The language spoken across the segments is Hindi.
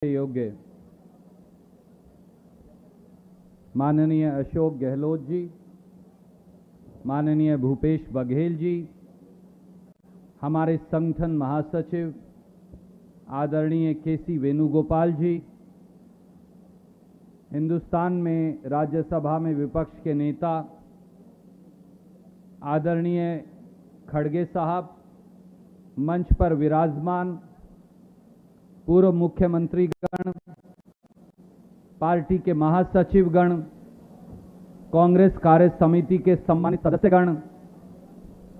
योग्य माननीय अशोक गहलोत जी, माननीय भूपेश बघेल जी, हमारे संगठन महासचिव आदरणीय केसी वेणुगोपाल जी, हिंदुस्तान में राज्यसभा में विपक्ष के नेता आदरणीय खड़गे साहब, मंच पर विराजमान पूर्व मुख्यमंत्री गण, पार्टी के महासचिवगण, कांग्रेस कार्य समिति के सम्मानित सदस्यगण,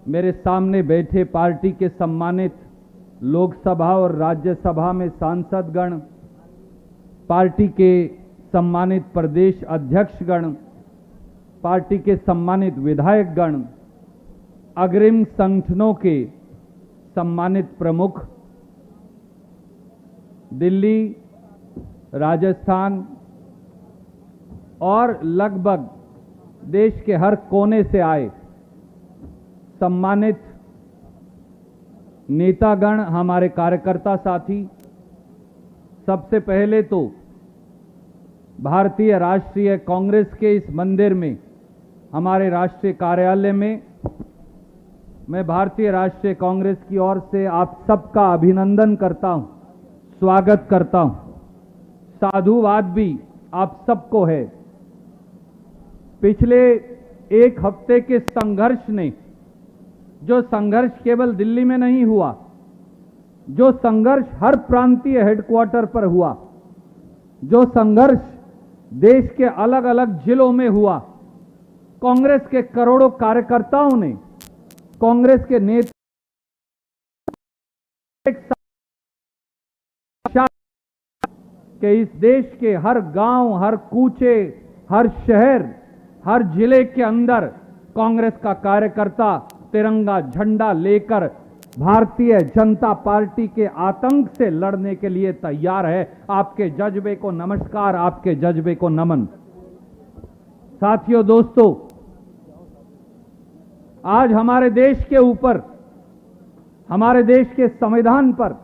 मेरे सामने बैठे पार्टी के सम्मानित लोकसभा और राज्यसभा में सांसदगण, पार्टी के सम्मानित प्रदेश अध्यक्षगण, पार्टी के सम्मानित विधायकगण, अग्रिम संगठनों के सम्मानित प्रमुख, दिल्ली, राजस्थान और लगभग देश के हर कोने से आए सम्मानित नेतागण, हमारे कार्यकर्ता साथी, सबसे पहले तो भारतीय राष्ट्रीय कांग्रेस के इस मंदिर में, हमारे राष्ट्रीय कार्यालय में, मैं भारतीय राष्ट्रीय कांग्रेस की ओर से आप सबका अभिनंदन करता हूं, स्वागत करता हूं। साधुवाद भी आप सबको है। पिछले एक हफ्ते के संघर्ष ने, जो संघर्ष केवल दिल्ली में नहीं हुआ, जो संघर्ष हर प्रांतीय हेडक्वार्टर पर हुआ, जो संघर्ष देश के अलग अलग जिलों में हुआ, कांग्रेस के करोड़ों कार्यकर्ताओं ने, कांग्रेस के नेता कि इस देश के हर गांव, हर कूचे, हर शहर, हर जिले के अंदर कांग्रेस का कार्यकर्ता तिरंगा झंडा लेकर भारतीय जनता पार्टी के आतंक से लड़ने के लिए तैयार है। आपके जज्बे को नमस्कार, आपके जज्बे को नमन। साथियों, दोस्तों, आज हमारे देश के ऊपर, हमारे देश के संविधान पर,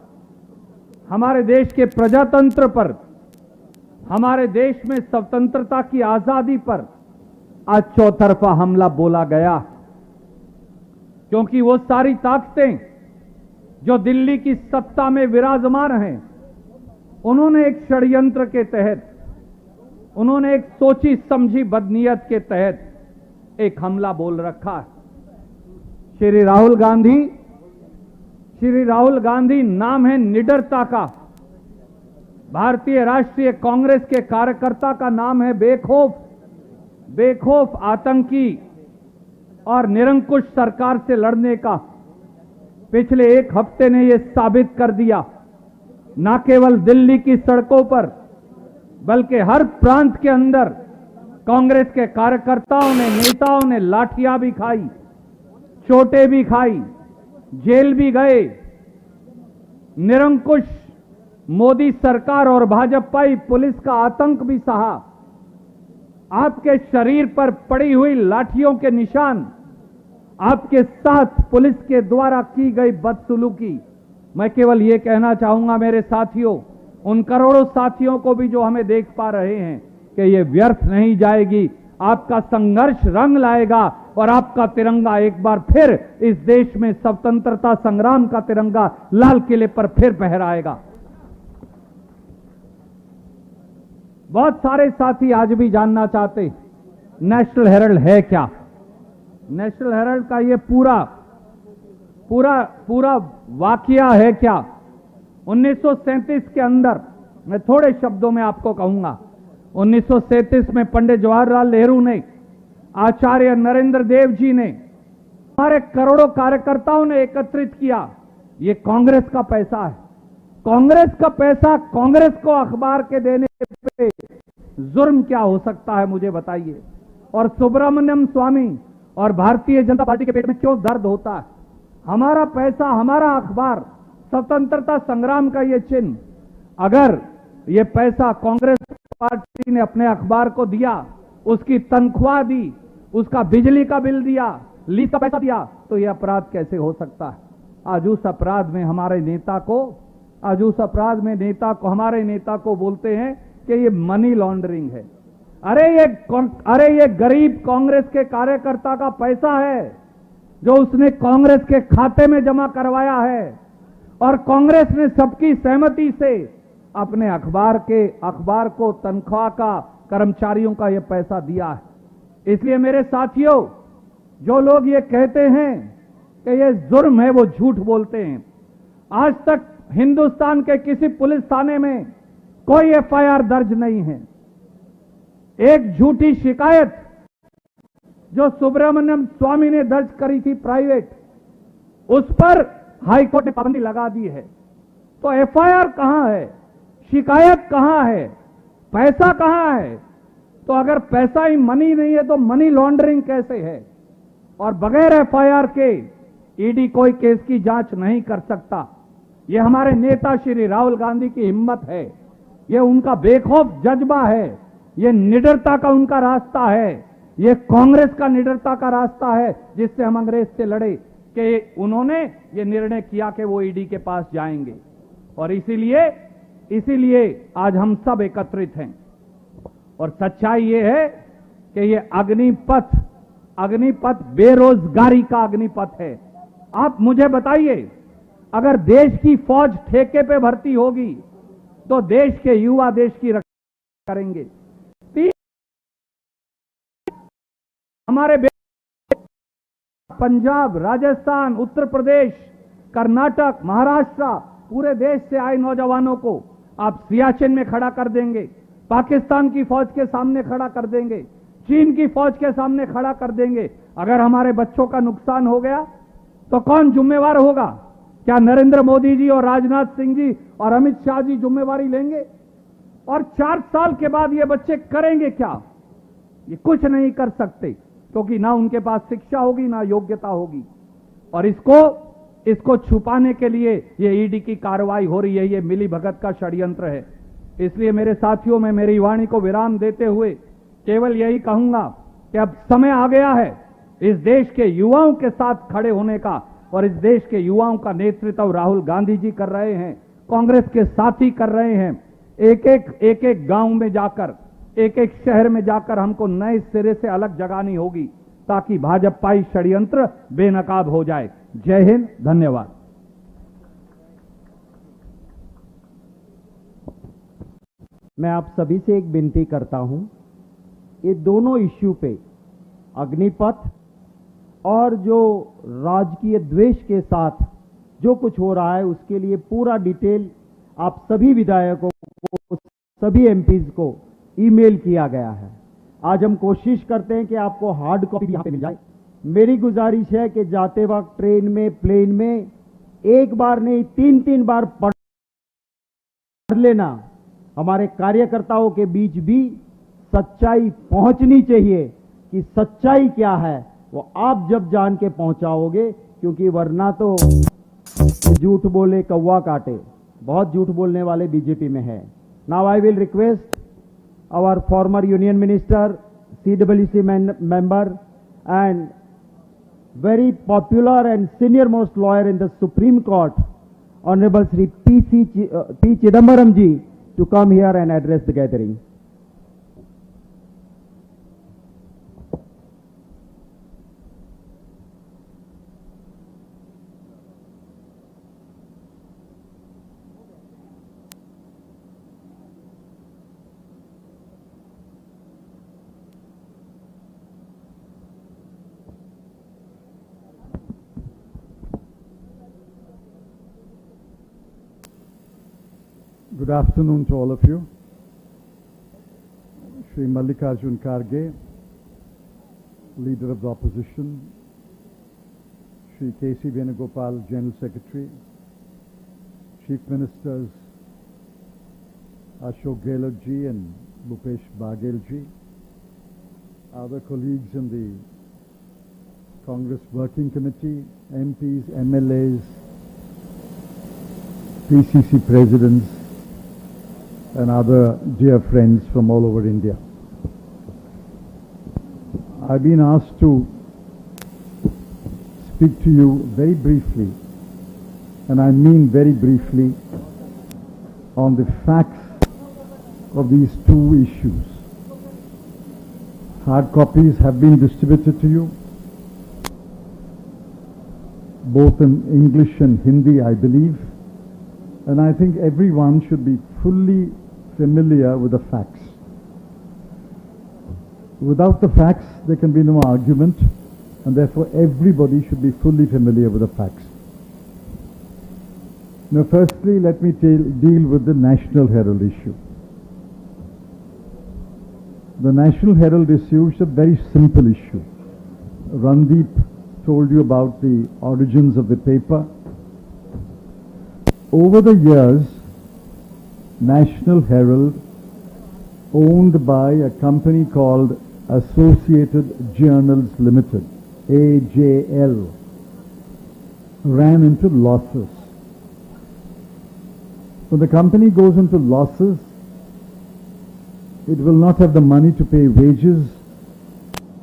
हमारे देश के प्रजातंत्र पर, हमारे देश में स्वतंत्रता की आजादी पर आज चौतरफा हमला बोला गया, क्योंकि वो सारी ताकतें जो दिल्ली की सत्ता में विराजमान हैं, उन्होंने एक षड्यंत्र के तहत, उन्होंने एक सोची समझी बदनीयत के तहत एक हमला बोल रखा है। श्री राहुल गांधी नाम है निडरता का। भारतीय राष्ट्रीय कांग्रेस के कार्यकर्ता का नाम है बेखौफ आतंकी और निरंकुश सरकार से लड़ने का। पिछले एक हफ्ते ने यह साबित कर दिया, न केवल दिल्ली की सड़कों पर, बल्कि हर प्रांत के अंदर कांग्रेस के कार्यकर्ताओं ने, नेताओं ने लाठियां भी खाई, चोटें भी खाई, जेल भी गए। निरंकुश मोदी सरकार और भाजपाई पुलिस का आतंक भी सहा। आपके शरीर पर पड़ी हुई लाठियों के निशान, आपके साथ पुलिस के द्वारा की गई बदसलूकी। मैं केवल यह कहना चाहूंगा मेरे साथियों, उन करोड़ों साथियों को भी जो हमें देख पा रहे हैं, कि यह व्यर्थ नहीं जाएगी। आपका संघर्ष रंग लाएगा और आपका तिरंगा एक बार फिर इस देश में स्वतंत्रता संग्राम का तिरंगा लाल किले पर फिर फहराएगा। बहुत सारे साथी आज भी जानना चाहते, नेशनल हेराल्ड है क्या? नेशनल हेराल्ड का ये पूरा वाकया है क्या? 1937 के अंदर, मैं थोड़े शब्दों में आपको कहूंगा, 1937 में पंडित जवाहरलाल नेहरू ने, आचार्य नरेंद्र देव जी ने, हमारे करोड़ों कार्यकर्ताओं ने एकत्रित किया। ये कांग्रेस का पैसा है। कांग्रेस का पैसा कांग्रेस को अखबार के देने पे जुर्म क्या हो सकता है, मुझे बताइए। और सुब्रमण्यम स्वामी और भारतीय जनता पार्टी के पेट में क्यों दर्द होता है? हमारा पैसा, हमारा अखबार, स्वतंत्रता संग्राम का ये चिन्ह, अगर ये पैसा कांग्रेस पार्टी ने अपने अखबार को दिया, उसकी तनख्वाह दी, उसका बिजली का बिल दिया, लीज का पैसा दिया, तो यह अपराध कैसे हो सकता है? आज उस अपराध में हमारे नेता को आज उस अपराध में नेता को, हमारे नेता को बोलते हैं कि ये मनी लॉन्ड्रिंग है। अरे ये गरीब कांग्रेस के कार्यकर्ता का पैसा है जो उसने कांग्रेस के खाते में जमा करवाया है और कांग्रेस ने सबकी सहमति से अपने अखबार को तनख्वाह का, कर्मचारियों का यह पैसा दिया है। इसलिए मेरे साथियों, जो लोग ये कहते हैं कि ये जुर्म है, वो झूठ बोलते हैं। आज तक हिंदुस्तान के किसी पुलिस थाने में कोई एफआईआर दर्ज नहीं है। एक झूठी शिकायत जो सुब्रमण्यम स्वामी ने दर्ज करी थी प्राइवेट, उस पर हाईकोर्ट ने पाबंदी लगा दी है। तो एफआईआर कहां है, शिकायत कहां है, पैसा कहां है? तो अगर पैसा ही मनी नहीं है तो मनी लॉन्ड्रिंग कैसे है? और बगैर एफआईआर के ईडी कोई केस की जांच नहीं कर सकता। यह हमारे नेता श्री राहुल गांधी की हिम्मत है, यह उनका बेखौफ जज्बा है, यह निडरता का उनका रास्ता है, यह कांग्रेस का निडरता का रास्ता है, जिससे हम अंग्रेज से लड़े कि उन्होंने ये निर्णय किया कि वो ईडी के पास जाएंगे। और इसीलिए आज हम सब एकत्रित हैं। और सच्चाई ये है कि ये अग्निपथ बेरोजगारी का अग्निपथ है। आप मुझे बताइए, अगर देश की फौज ठेके पे भर्ती होगी तो देश के युवा देश की रक्षा करेंगे। हमारे पंजाब, राजस्थान, उत्तर प्रदेश, कर्नाटक, महाराष्ट्र, पूरे देश से आए नौजवानों को आप सियाचिन में खड़ा कर देंगे, पाकिस्तान की फौज के सामने खड़ा कर देंगे, चीन की फौज के सामने खड़ा कर देंगे। अगर हमारे बच्चों का नुकसान हो गया तो कौन जिम्मेवार होगा? क्या नरेंद्र मोदी जी और राजनाथ सिंह जी और अमित शाह जी जिम्मेवारी लेंगे? और 4 साल के बाद ये बच्चे करेंगे क्या? ये कुछ नहीं कर सकते, क्योंकि ना उनके पास शिक्षा होगी, ना योग्यता होगी। और इसको छुपाने के लिए ये ईडी की कार्रवाई हो रही है, ये मिली भगत का षड्यंत्र है। इसलिए मेरे साथियों, मैं मेरी वाणी को विराम देते हुए केवल यही कहूंगा कि अब समय आ गया है इस देश के युवाओं के साथ खड़े होने का, और इस देश के युवाओं का नेतृत्व राहुल गांधी जी कर रहे हैं, कांग्रेस के साथी कर रहे हैं। एक एक गांव में जाकर, एक एक शहर में जाकर हमको नए सिरे से अलग जगानी होगी, ताकि भाजपाई षड्यंत्र बेनकाब हो जाए। जय हिंद, धन्यवाद। मैं आप सभी से एक विनती करता हूं, ये दोनों इश्यू पे, अग्निपथ और जो राजकीय द्वेष के साथ जो कुछ हो रहा है, उसके लिए पूरा डिटेल आप सभी विधायकों को, सभी एमपीज को ईमेल किया गया है। आज हम कोशिश करते हैं कि आपको हार्ड कॉपी यहां पे मिल जाए। मेरी गुजारिश है कि जाते वक्त ट्रेन में, प्लेन में एक बार नहीं 3-3 बार पढ़ लेना। हमारे कार्यकर्ताओं के बीच भी सच्चाई पहुंचनी चाहिए कि सच्चाई क्या है, वो आप जब जान के पहुंचाओगे, क्योंकि वरना तो झूठ बोले कौवा काटे, बहुत झूठ बोलने वाले बीजेपी में है। Now I will request our former union minister, CWC member and very popular and senior most lawyer in the Supreme Court, Honorable Sri P. Chidambaram ji, to come here and address the gathering. Good afternoon to all of you. Shri Mallikarjun Kharge, Leader of the Opposition, Shri K.C. Venugopal, General Secretary, Chief Ministers Ashok Gehlot ji and Bhupesh Baghel ji, other colleagues in the Congress Working Committee, MPs, MLAs, PCC Presidents, and other dear friends from all over India. I've been asked to speak to you very briefly, and I mean very briefly, on the facts of these two issues. Hard copies have been distributed to you, both in English and Hindi, I believe, and I think everyone should be fully familiar with the facts. Without the facts, there can be no argument, and therefore everybody should be fully familiar with the facts. Now, firstly, let me deal with the National Herald issue. The National Herald issue is a very simple issue. Randeep told you about the origins of the paper. Over the years, National Herald, owned by a company called Associated Journals Limited, AJL, ran into losses. When the company goes into losses, it will not have the money to pay wages,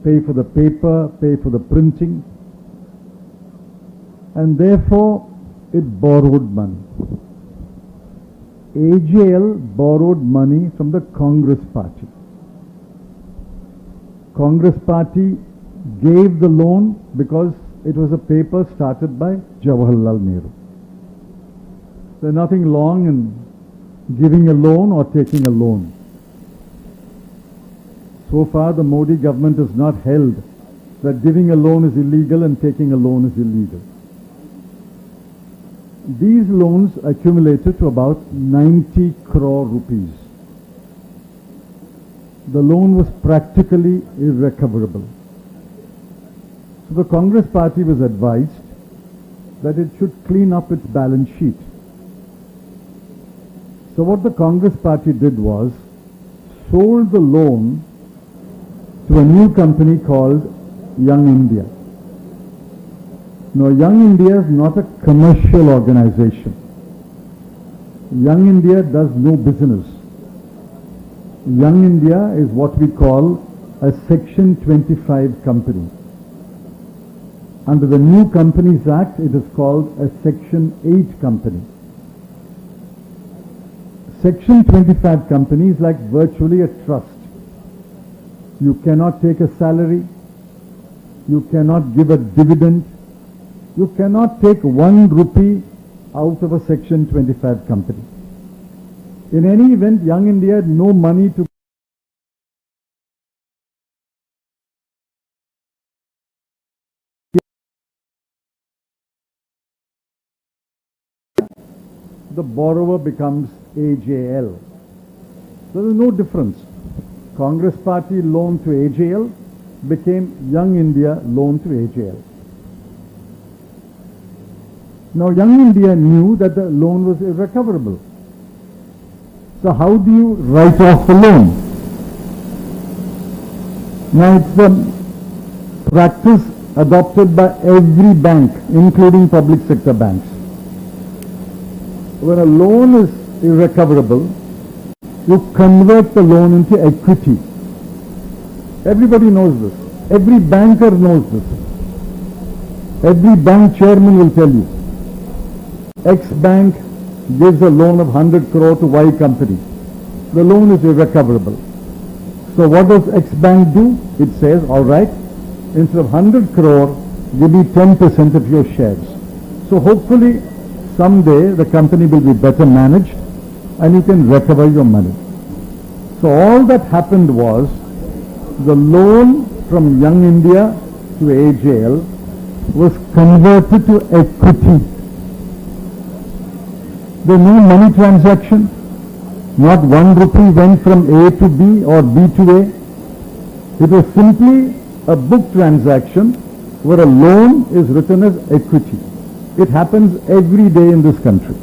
pay for the paper, pay for the printing, and therefore it borrowed money. AJL borrowed money from the Congress Party. Congress Party gave the loan because it was a paper started by Jawaharlal Nehru. There's nothing wrong in giving a loan or taking a loan. So far, the Modi government has not held that giving a loan is illegal and taking a loan is illegal. These loans accumulated to about 90 crore rupees. The loan was practically irrecoverable. So the Congress Party was advised that it should clean up its balance sheet. So what the Congress Party did was sold the loan to a new company called Young India. Now, Young India is not a commercial organization. Young India does no business. Young India is what we call a Section 25 company. Under the new Companies Act, it is called a Section 8 company. Section 25 company is like virtually a trust. You cannot take a salary. You cannot give a dividend. You cannot take 1 rupee out of a Section 25 company. In any event, Young India had no money to the borrower becomes AJL. There is no difference. Congress Party loan to AJL became Young India loan to AJL. Now, Young India knew that the loan was irrecoverable. So how do you write off the loan? Now, it's the practice adopted by every bank, including public sector banks. When a loan is irrecoverable, you convert the loan into equity. Everybody knows this. Every banker knows this. Every bank chairman will tell you. X bank gives a loan of 100 crore to Y company. The loan is irrecoverable. So what does X bank do? It says, all right, instead of 100 crore, give me 10% of your shares. So hopefully someday the company will be better managed and you can recover your money. So all that happened was the loan from Young India to AJL was converted to equity. There was no money transaction. Not 1 rupee went from A to B or B to A. It was simply a book transaction where a loan is written as equity. It happens every day in this country.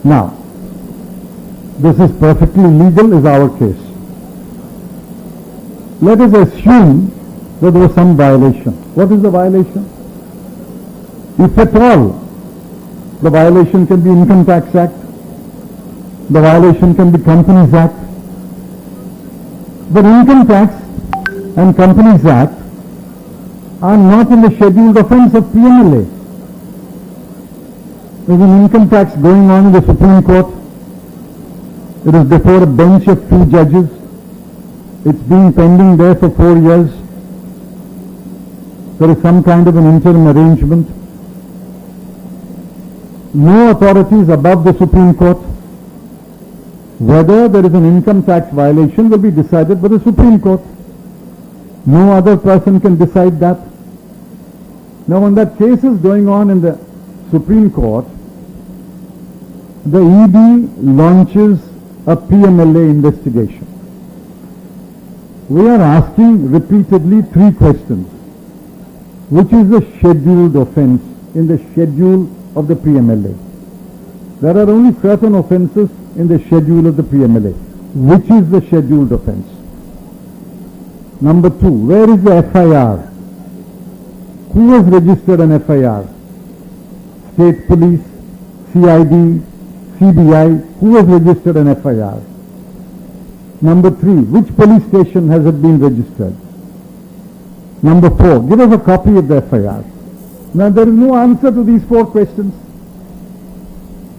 Now, this is perfectly legal is our case. Let us assume that there was some violation. What is the violation? If at all, the violation can be Income Tax Act. The violation can be Companies Act. But Income Tax and Companies Act are not in the scheduled offence of PMLA. There's an income tax going on in the Supreme Court. It is before a bench of 2 judges. It's been pending there for 4 years. There is some kind of an interim arrangement. No authorities above the Supreme Court. Whether there is an income tax violation will be decided by the Supreme Court. No other person can decide that. Now, when that case is going on in the Supreme Court, the ED launches a PMLA investigation. We are asking repeatedly 3 questions. Which is the scheduled offence in the schedule of the PMLA? There are only certain offences in the schedule of the PMLA. Which is the scheduled offence? Number 2, where is the FIR? Who has registered an FIR? State Police, CID, CBI, who has registered an FIR? Number 3, which police station has it been registered? Number 4, give us a copy of the FIR. Now there is no answer to these 4 questions.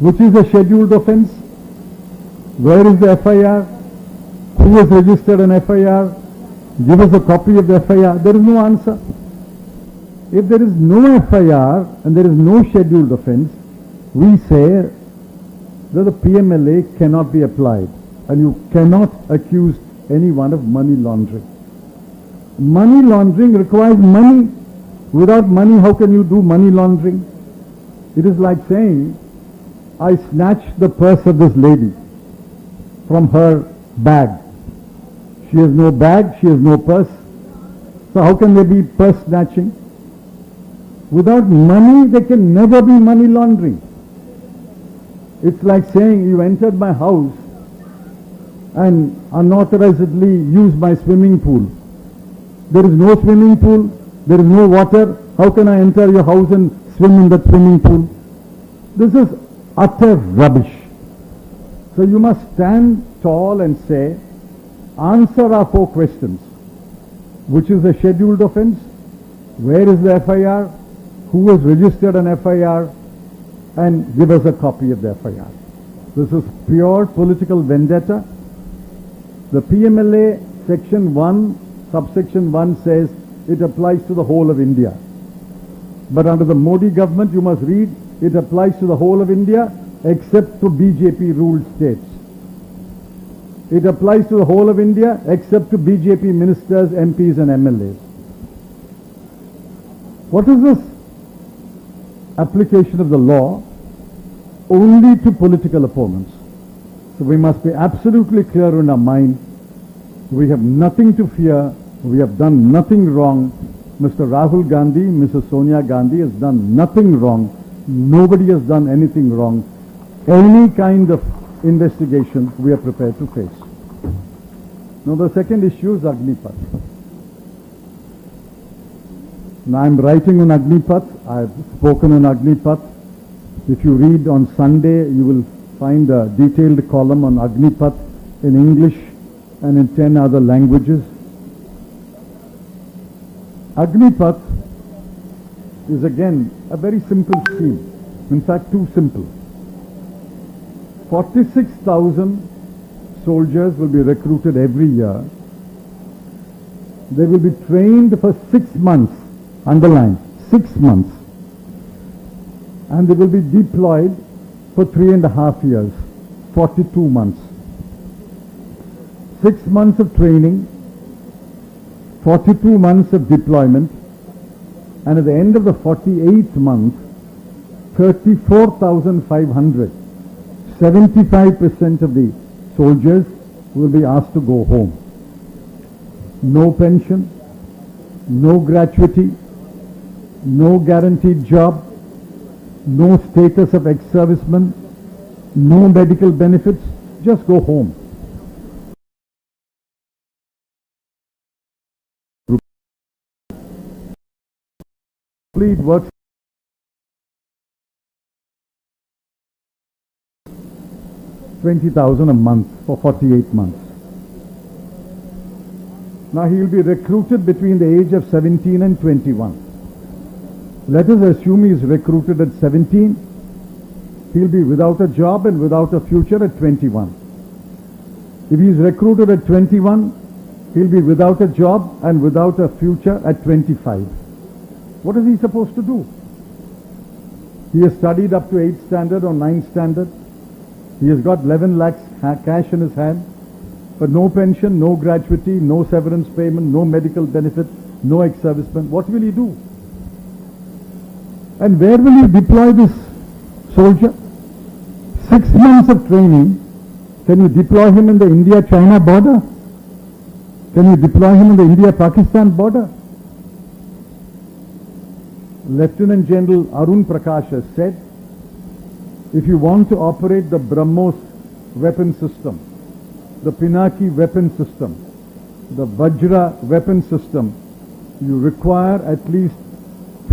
Which is the scheduled offence? Where is the FIR? Who has registered an FIR? Give us a copy of the FIR. There is no answer. If there is no FIR and there is no scheduled offence, we say that the PMLA cannot be applied and you cannot accuse anyone of money laundering. Money laundering requires money. Without money, how can you do money laundering? It is like saying, I snatched the purse of this lady from her bag. She has no bag, she has no purse. So how can there be purse snatching? Without money, there can never be money laundering. It's like saying you entered my house and unauthorizedly used my swimming pool. There is no swimming pool, there is no water. How can I enter your house and swim in that swimming pool? This is utter rubbish. So you must stand tall and say, answer our 4 questions. Which is the scheduled offence? Where is the FIR? Who has registered an FIR? And give us a copy of the FIR. This is pure political vendetta. The PMLA section 1, subsection 1 says it applies to the whole of India. But under the Modi government, you must read, it applies to the whole of India except to BJP ruled states. It applies to the whole of India except to BJP ministers, MPs and MLAs. What is this application of the law? Only to political opponents. So we must be absolutely clear in our mind. We have nothing to fear. We have done nothing wrong. Mr. Rahul Gandhi, Mrs. Sonia Gandhi has done nothing wrong. Nobody has done anything wrong. Any kind of investigation we are prepared to face. Now the second issue is agnipath. Now I'm writing on agnipath. I've spoken on agnipath. If you read on Sunday, you will find a detailed column on agnipath in English and in 10 other languages. Agnipath is again a very simple scheme. In fact, too simple. 46,000 soldiers will be recruited every year. They will be trained for 6 months, underline, 6 months. And they will be deployed for 3.5 years, 42 months. 6 months of training, 42 months of deployment, and at the end of the 48th month, 34,500, 75% of the soldiers will be asked to go home. No pension, no gratuity, no guaranteed job, no status of ex-serviceman, no medical benefits, just go home. It works 20,000 a month for 48 months. Now he will be recruited between the age of 17 and 21. Let us assume he is recruited at 17. he'll be without a job and without a future at 21. If he's recruited at 21, he'll be without a job and without a future at 25. What is he supposed to do? He has studied up to 8th standard or 9th standard. He has got 11 lakhs cash in his hand, but no pension, no gratuity, no severance payment, no medical benefit, no ex-serviceman. What will he do? And where will you deploy this soldier? 6 months of training. Can you deploy him in the India-China border? Can you deploy him in the India-Pakistan border? Lieutenant General Arun Prakash has said, if you want to operate the BrahMos weapon system, the Pinaki weapon system, the Vajra weapon system, you require at least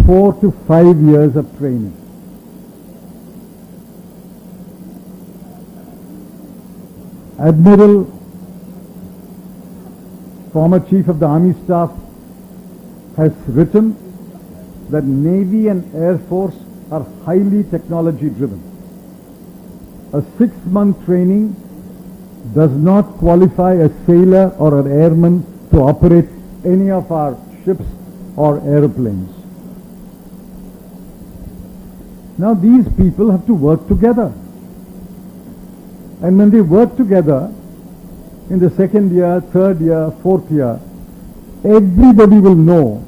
4 to 5 years of training. Admiral, former Chief of the Army Staff, has written that Navy and Air Force are highly technology driven. A 6-month training does not qualify a sailor or an airman to operate any of our ships or aeroplanes. Now these people have to work together. And when they work together in the 2nd year, 3rd year, 4th year, everybody will know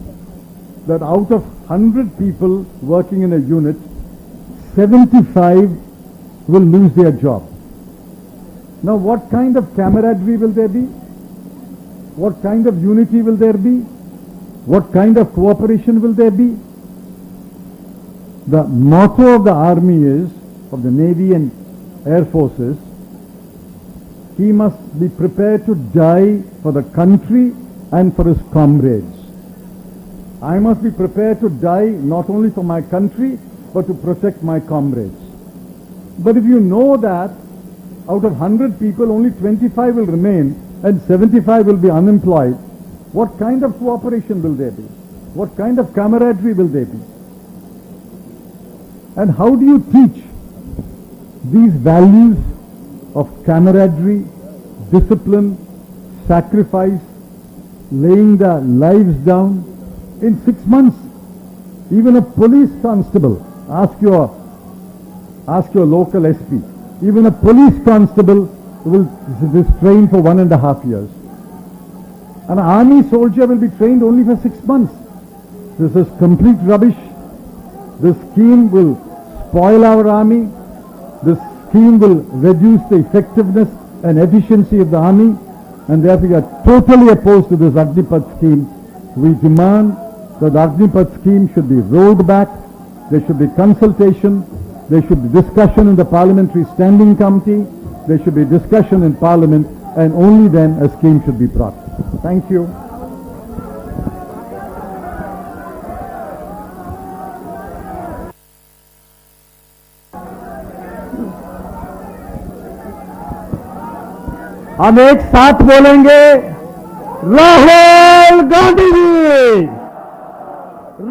that out of 100 people working in a unit, 75 will lose their job. Now what kind of camaraderie will there be? What kind of unity will there be? What kind of cooperation will there be? The motto of the army is, of the Navy and Air Forces, he must be prepared to die for the country and for his comrades. I must be prepared to die not only for my country, but to protect my comrades. But if you know that out of 100 people, only 25 will remain and 75 will be unemployed, what kind of cooperation will there be? What kind of camaraderie will there be? And how do you teach these values of camaraderie, discipline, sacrifice, laying their lives down in 6 months? Even a police constable, ask your local SP, even a police constable will be trained for 1.5 years. An army soldier will be trained only for 6 months. This is complete rubbish. This scheme will spoil our army. This scheme will reduce the effectiveness and efficiency of the army, and therefore we are totally opposed to this agnipath scheme. We demand that the agnipath scheme should be rolled back. There should be consultation. There should be discussion in the Parliamentary Standing Committee. There should be discussion in Parliament, and only then a scheme should be brought. Thank you. हम एक साथ बोलेंगे, राहुल गांधी जी,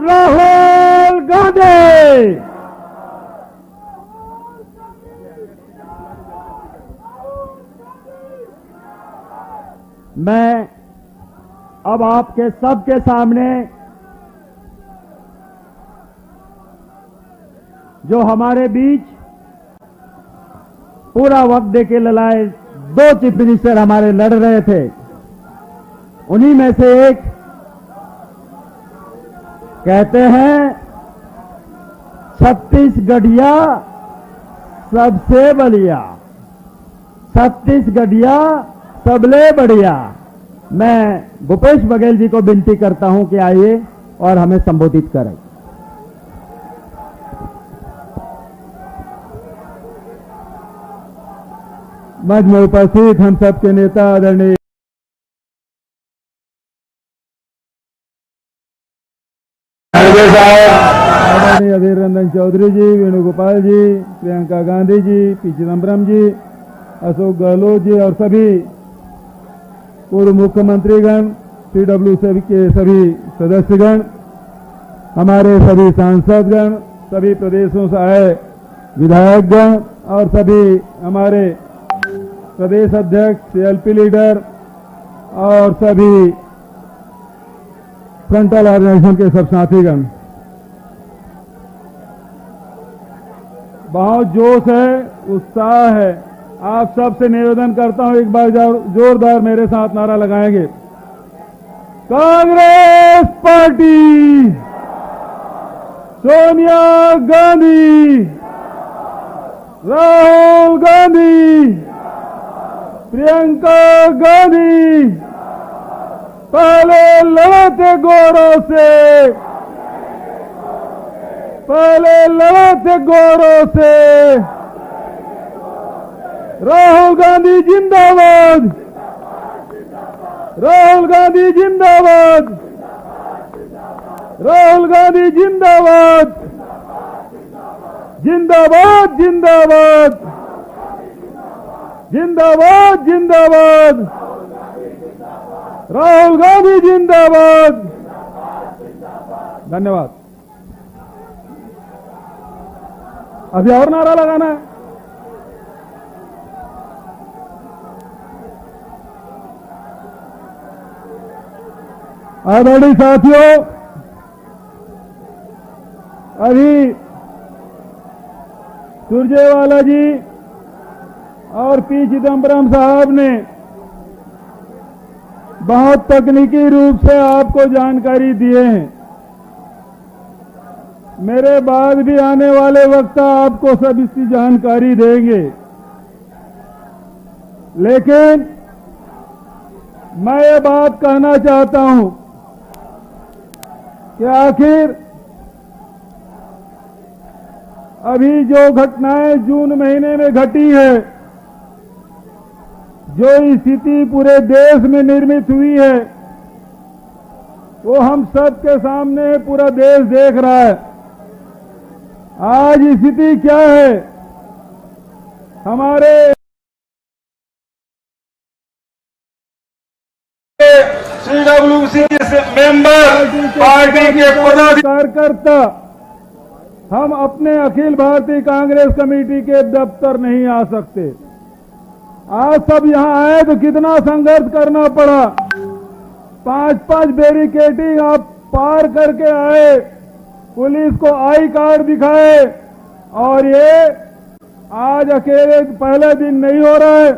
राहुल गांधी। मैं अब आपके सबके सामने जो हमारे बीच पूरा वक्त देके लड़ाए 2 चीफ मिनिस्टर हमारे लड़ रहे थे, उन्हीं में से एक कहते हैं छत्तीसगढ़िया सबसे बढ़िया, छत्तीसगढ़िया सबले बढ़िया। मैं भूपेश बघेल जी को विनती करता हूं कि आइए और हमें संबोधित करें। मंच में उपस्थित हम सबके नेता आदरणीय अधीर रंजन चौधरी जी, वेणुगोपाल जी, प्रियंका गांधी जी, पी चिदम्बरम जी, अशोक गहलोत जी और सभी पूर्व मुख्यमंत्रीगण, PWC के सभी सदस्यगण, हमारे सभी सांसदगण, सभी प्रदेशों से आए विधायकगण और सभी हमारे प्रदेश अध्यक्ष, एलपी लीडर और सभी फ्रंटल ऑर्गेनाइजेशन के सब साथीगण, बहुत जोश है, उत्साह है। आप सबसे निवेदन करता हूं, एक बार जोरदार मेरे साथ नारा लगाएंगे। कांग्रेस पार्टी, सोनिया गांधी, राहुल गांधी, प्रियंका गांधी, पहले लड़े थे गौरव से, पहले लड़े थे गौरव से। राहुल गांधी जिंदाबाद, राहुल गांधी जिंदाबाद, राहुल गांधी जिंदाबाद, जिंदाबाद जिंदाबाद, जिंदाबाद जिंदाबाद, राहुल गांधी जिंदाबाद। धन्यवाद। अभी और नारा लगाना है। आदरणीय साथियों, अभी सुरजेवाला जी और पी चिदम्बरम साहब ने बहुत तकनीकी रूप से आपको जानकारी दिए हैं। मेरे बाद भी आने वाले वक्ता आपको सब इसकी जानकारी देंगे, लेकिन मैं ये बात कहना चाहता हूं कि आखिर अभी जो घटनाएं जून महीने में घटी है, जो स्थिति पूरे देश में निर्मित हुई है, वो हम सब के सामने पूरा देश देख रहा है। आज स्थिति क्या है? हमारे CWC के मेंबर, पार्टी के कार्यकर्ता, हम अपने अखिल भारतीय कांग्रेस कमेटी के दफ्तर नहीं आ सकते। आज सब यहां आए तो कितना संघर्ष करना पड़ा। 5-5 बैरिकेडिंग आप पार करके आए, पुलिस को आई कार्ड दिखाए, और ये आज अकेले पहले दिन नहीं हो रहा है।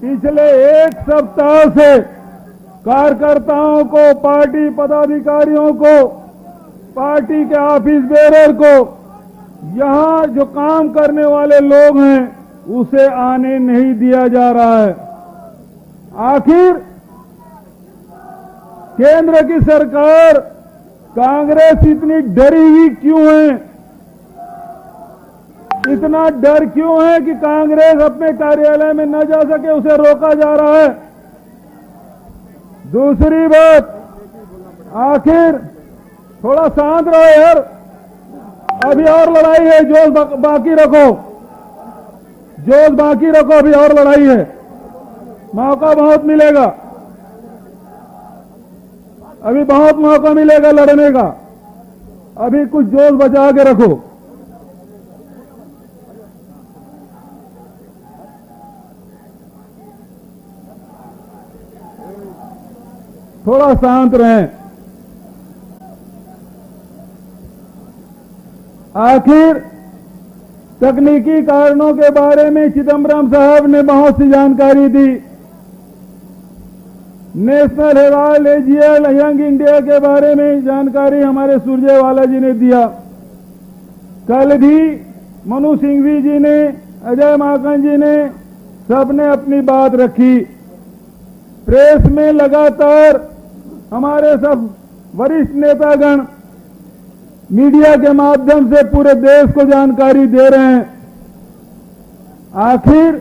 पिछले एक सप्ताह से कार्यकर्ताओं को, पार्टी पदाधिकारियों को, पार्टी के ऑफिस बेरर को, यहां जो काम करने वाले लोग हैं उसे आने नहीं दिया जा रहा है। आखिर केंद्र की सरकार, कांग्रेस इतनी डरी हुई क्यों है? इतना डर क्यों है कि कांग्रेस अपने कार्यालय में न जा सके, उसे रोका जा रहा है? दूसरी बात, आखिर थोड़ा शांत रहो यार, अभी और लड़ाई है, जोश बाकी रखो, जोश बाकी रखो, अभी और लड़ाई है, मौका बहुत मिलेगा, अभी बहुत मौका मिलेगा लड़ने का, अभी कुछ जोश बचा के रखो। थोड़ा शांत रहें। आखिर तकनीकी कारणों के बारे में चिदम्बरम साहब ने बहुत सी जानकारी दी। National Herald AGL Young India के बारे में जानकारी हमारे सुरजेवाला जी ने दिया। कल भी मनु सिंघवी जी ने, अजय माकन जी ने, सबने अपनी बात रखी। प्रेस में लगातार हमारे सब वरिष्ठ नेतागण मीडिया के माध्यम से पूरे देश को जानकारी दे रहे हैं। आखिर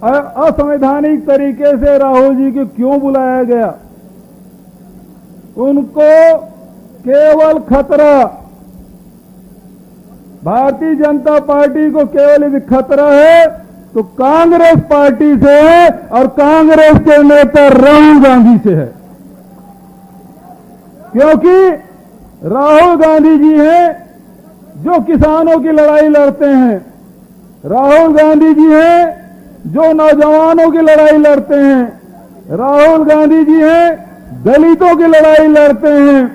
असंवैधानिक तरीके से राहुल जी को क्यों बुलाया गया? उनको केवल खतरा, भारतीय जनता पार्टी को केवल यदि खतरा है तो कांग्रेस पार्टी से है, और कांग्रेस के नेता राहुल गांधी से है। क्योंकि राहुल गांधी जी हैं जो किसानों की लड़ाई लड़ते हैं, राहुल गांधी जी हैं जो नौजवानों की लड़ाई लड़ते हैं, राहुल गांधी जी हैं दलितों की लड़ाई लड़ते हैं।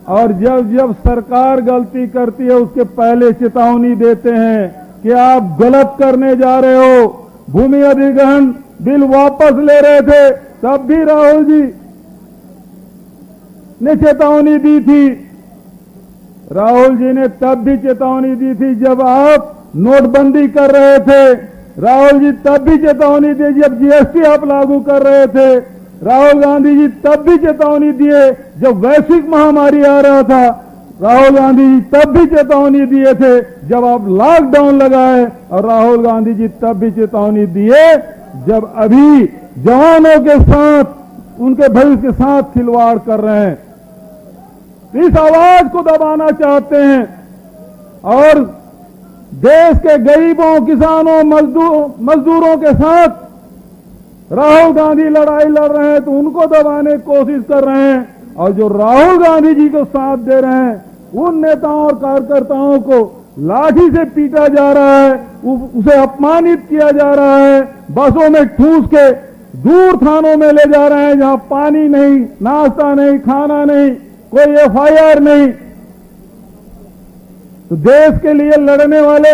और जब जब सरकार गलती करती है उसके पहले चेतावनी देते हैं कि आप गलत करने जा रहे हो। भूमि अधिग्रहण बिल वापस ले रहे थे, तब भी राहुल जी ने चेतावनी दी थी। राहुल जी ने तब भी चेतावनी दी थी जब आप नोटबंदी कर रहे थे। राहुल जी तब भी चेतावनी दी जब जीएसटी आप लागू कर रहे थे। राहुल गांधी जी तब भी चेतावनी दिए जब वैश्विक महामारी आ रहा था। राहुल गांधी जी तब भी चेतावनी दिए थे जब आप लॉकडाउन लगाए। और राहुल गांधी जी तब भी चेतावनी दिए जब अभी जवानों के साथ, उनके भविष्य के साथ खिलवाड़ कर रहे हैं। इस आवाज को दबाना चाहते हैं और देश के गरीबों, किसानों, मजदूरों के साथ राहुल गांधी लड़ाई लड़ रहे हैं, तो उनको दबाने की कोशिश कर रहे हैं। और जो राहुल गांधी जी को साथ दे रहे हैं, उन नेताओं और कार्यकर्ताओं को लाठी से पीटा जा रहा है, उसे अपमानित किया जा रहा है, बसों में ठूस के दूर थानों में ले जा रहे हैं जहां पानी नहीं, नाश्ता नहीं, खाना नहीं, कोई एफआईआर नहीं। तो देश के लिए लड़ने वाले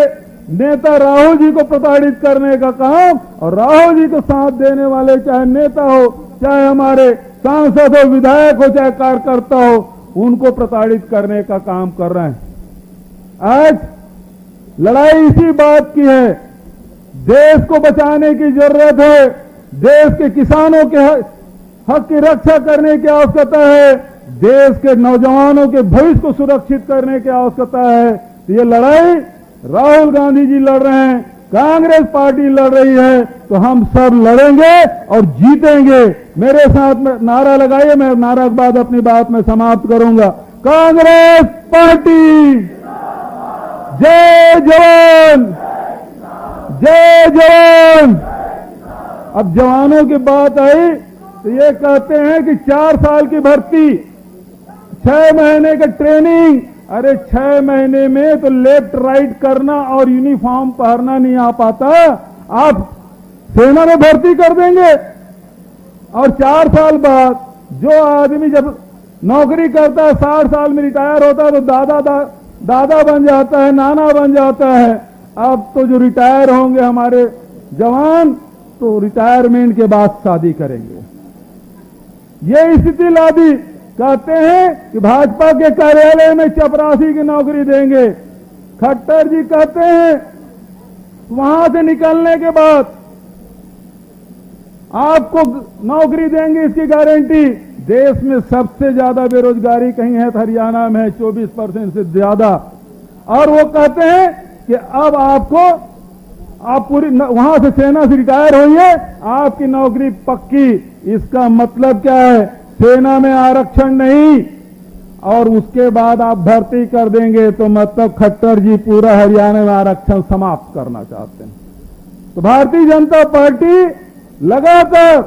नेता राहुल जी को प्रताड़ित करने का काम, और राहुल जी को साथ देने वाले चाहे नेता हो, चाहे हमारे सांसद हो, विधायक हो, चाहे कार्यकर्ता हो, उनको प्रताड़ित करने का काम कर रहे हैं। आज लड़ाई इसी बात की है, देश को बचाने की जरूरत है, देश के किसानों के हक की रक्षा करने की आवश्यकता है, देश के नौजवानों के भविष्य को सुरक्षित करने की आवश्यकता है। तो ये लड़ाई राहुल गांधी जी लड़ रहे हैं, कांग्रेस पार्टी लड़ रही है, तो हम सब लड़ेंगे और जीतेंगे। मेरे साथ में नारा लगाइए, मैं नारा के बाद अपनी बात में समाप्त करूंगा। कांग्रेस पार्टी जय जवान, जय जवान। अब जवानों की बात आई तो ये कहते हैं कि 4 साल की भर्ती, 6 महीने का ट्रेनिंग। अरे 6 महीने में तो लेफ्ट राइट करना और यूनिफॉर्म पहनना नहीं आ पाता, आप सेना में भर्ती कर देंगे। और 4 साल बाद जो आदमी जब नौकरी करता है, 60 साल में रिटायर होता है, तो दादा बन जाता है, नाना बन जाता है। अब तो जो रिटायर होंगे हमारे जवान, तो रिटायरमेंट के बाद शादी करेंगे। ये स्थिति ला दी। कहते हैं कि भाजपा के कार्यालय में चपरासी की नौकरी देंगे। खट्टर जी कहते हैं वहां से निकलने के बाद आपको नौकरी देंगे, इसकी गारंटी। देश में सबसे ज्यादा बेरोजगारी कहीं है तो हरियाणा में है, 24% से ज्यादा। और वो कहते हैं कि अब आप पूरी वहां से सेना से रिटायर होइए, आपकी नौकरी पक्की। इसका मतलब क्या है? सेना में आरक्षण नहीं, और उसके बाद आप भर्ती कर देंगे, तो मतलब खट्टर जी पूरा हरियाणा में आरक्षण समाप्त करना चाहते हैं। तो भारतीय जनता पार्टी लगातार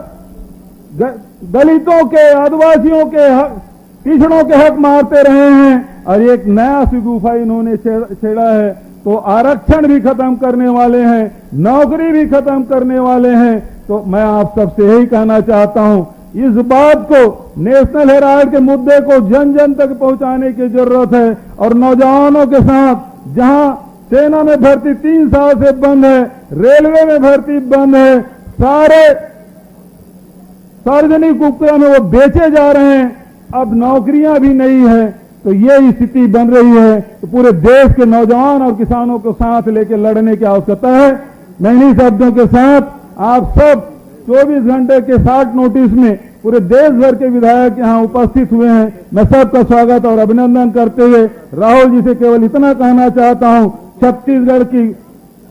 दलितों के, आदिवासियों के हक, पिछड़ों के हक मारते रहे हैं, और एक नया शिगुफा इन्होंने छेड़ा है। तो आरक्षण भी खत्म करने वाले हैं, नौकरी भी खत्म करने वाले हैं। तो मैं आप सबसे यही कहना चाहता हूं, इस बात को, नेशनल हेराल्ड के मुद्दे को जन जन तक पहुंचाने की जरूरत है। और नौजवानों के साथ जहां सेना में भर्ती 3 साल से बंद है, रेलवे में भर्ती बंद है, सारे सार्वजनिक उपक्रम में वो बेचे जा रहे हैं, अब नौकरियां भी नहीं है। तो ये स्थिति बन रही है। तो पूरे देश के नौजवान और किसानों को साथ लेकर लड़ने की आवश्यकता है। मैं इन्हीं शब्दों के साथ आप सब 24 घंटे के शॉर्ट नोटिस में पूरे देश भर के विधायक यहां उपस्थित हुए हैं। मैं सबका स्वागत और अभिनंदन करते हुए राहुल जी से केवल इतना कहना चाहता हूं,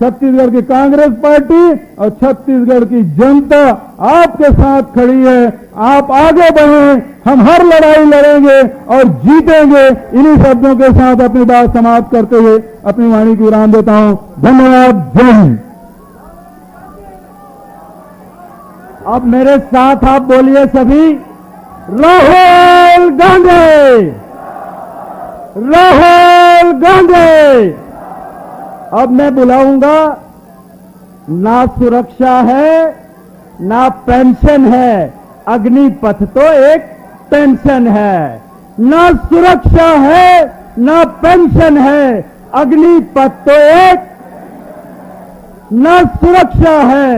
छत्तीसगढ़ की कांग्रेस पार्टी और छत्तीसगढ़ की जनता आपके साथ खड़ी है। आप आगे बढ़ें, हम हर लड़ाई लड़ेंगे और जीतेंगे। इन्हीं शब्दों के साथ अपनी बात समाप्त करते हुए अपनी वाणी को विराम देता हूं। धन्यवाद। जय हिंद। अब मेरे साथ आप बोलिए सभी, राहुल गांधी, राहुल राहुल गांधी। अब मैं बुलाऊंगा, ना सुरक्षा है ना पेंशन है, अग्निपथ तो एक पेंशन है। ना सुरक्षा है ना पेंशन है, अग्निपथ तो एक, ना सुरक्षा है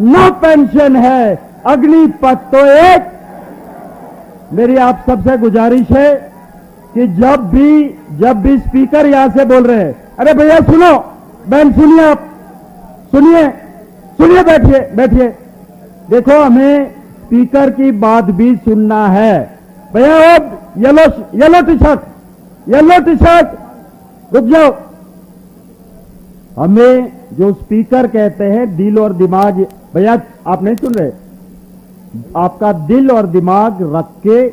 ना पेंशन है, अग्निपथ तो एक। मेरी आप सबसे गुजारिश है कि जब भी स्पीकर यहां से बोल रहे हैं, अरे भैया सुनो, बहन सुनिए, आप सुनिए, बैठिए। देखो, हमें स्पीकर की बात भी सुनना है। भैया अब येलो टी शर्ट रुक जाओ। हमें जो स्पीकर कहते हैं, दिल और दिमाग, भैया आप नहीं सुन रहे, आपका दिल और दिमाग रख के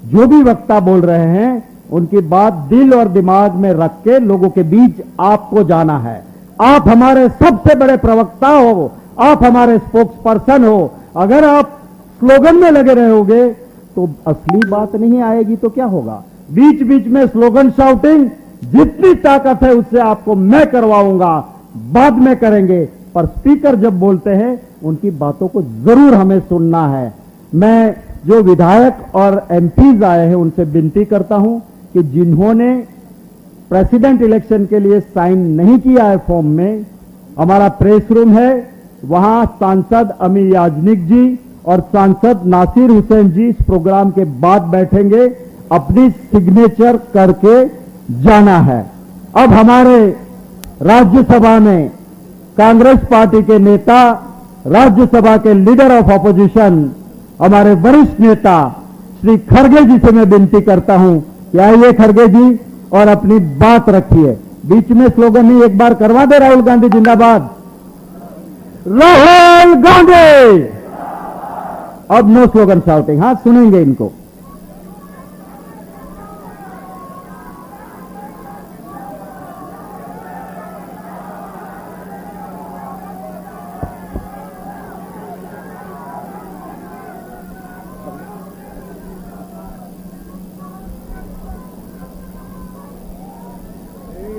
जो भी वक्ता बोल रहे हैं उनकी बात दिल और दिमाग में रख के लोगों के बीच आपको जाना है। आप हमारे सबसे बड़े प्रवक्ता हो, आप हमारे स्पोक्स पर्सन हो। अगर आप स्लोगन में लगे रहोगे तो असली बात नहीं आएगी तो क्या होगा? बीच बीच में स्लोगन शाउटिंग, जितनी ताकत है उससे आपको मैं करवाऊंगा, बाद में करेंगे, पर स्पीकर जब बोलते हैं उनकी बातों को जरूर हमें सुनना है। मैं जो विधायक और एमपीज आए हैं उनसे विनती करता हूं कि जिन्होंने प्रेसिडेंट इलेक्शन के लिए साइन नहीं किया है फॉर्म में, हमारा प्रेस रूम है, वहां सांसद अमी याजनिक जी और सांसद नासिर हुसैन जी इस प्रोग्राम के बाद बैठेंगे, अपनी सिग्नेचर करके जाना है। अब हमारे राज्यसभा में कांग्रेस पार्टी के नेता, राज्यसभा के लीडर ऑफ ऑपोजिशन, हमारे वरिष्ठ नेता श्री खड़गे जी से मैं विनती करता हूं कि आइए खड़गे जी और अपनी बात रखिए। बीच में स्लोगन नहीं, एक बार करवा दे, राहुल गांधी जिंदाबाद, राहुल गांधी। अब नो स्लोगन शाउटिंग, हाँ सुनेंगे इनको।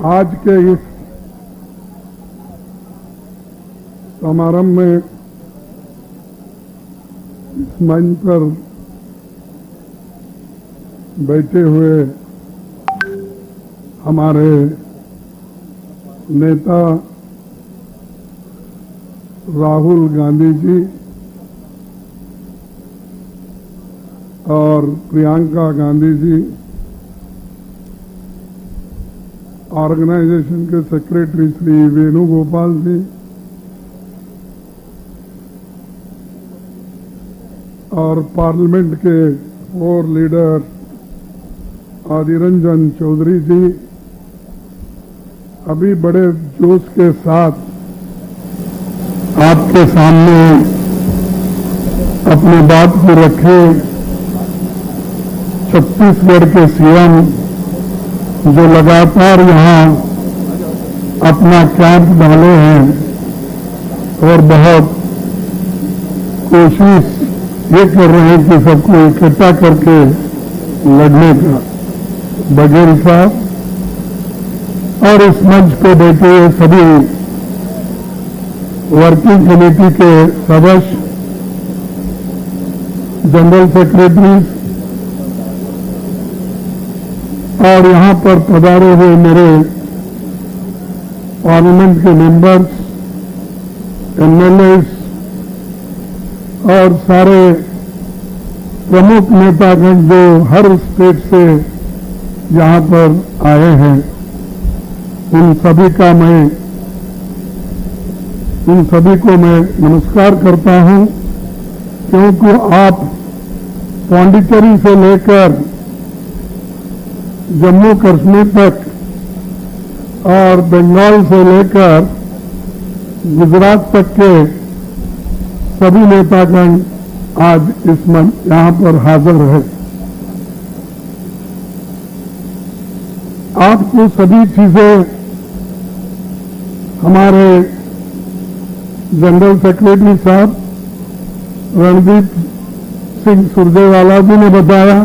आज के इस समारंभ में इस मंच पर बैठे हुए हमारे नेता राहुल गांधी जी और प्रियंका गांधी जी, ऑर्गेनाइजेशन के सेक्रेटरी श्री वेणुगोपाल जी और पार्लियामेंट के 4 लीडर आदिर रंजन चौधरी जी अभी बड़े जोश के साथ आपके सामने अपनी बात को रखे। छत्तीसगढ़ के सीएम जो लगातार यहाँ अपना कैंप डाले हैं और बहुत कोशिश ये कर रहे हैं कि सबको इकट्ठा करके लड़ने का, बघेल साहब और इस मंच पे बैठे हुए सभी वर्किंग कमेटी के सदस्य, जनरल सेक्रेटरी और यहां पर पधारे हुए मेरे पार्लियामेंट के मेंबर्स, एमएलए और सारे प्रमुख नेतागण जो हर स्टेट से यहां पर आए हैं, उन सभी को मैं नमस्कार करता हूं, क्योंकि आप पांडिचेरी से लेकर जम्मू कश्मीर तक और बंगाल से लेकर गुजरात तक के सभी नेतागण आज इस मंच यहां पर हाजिर है। आपको सभी चीजें हमारे जनरल सेक्रेटरी साहब रणदीप सिंह सुरजेवाला जी ने बताया,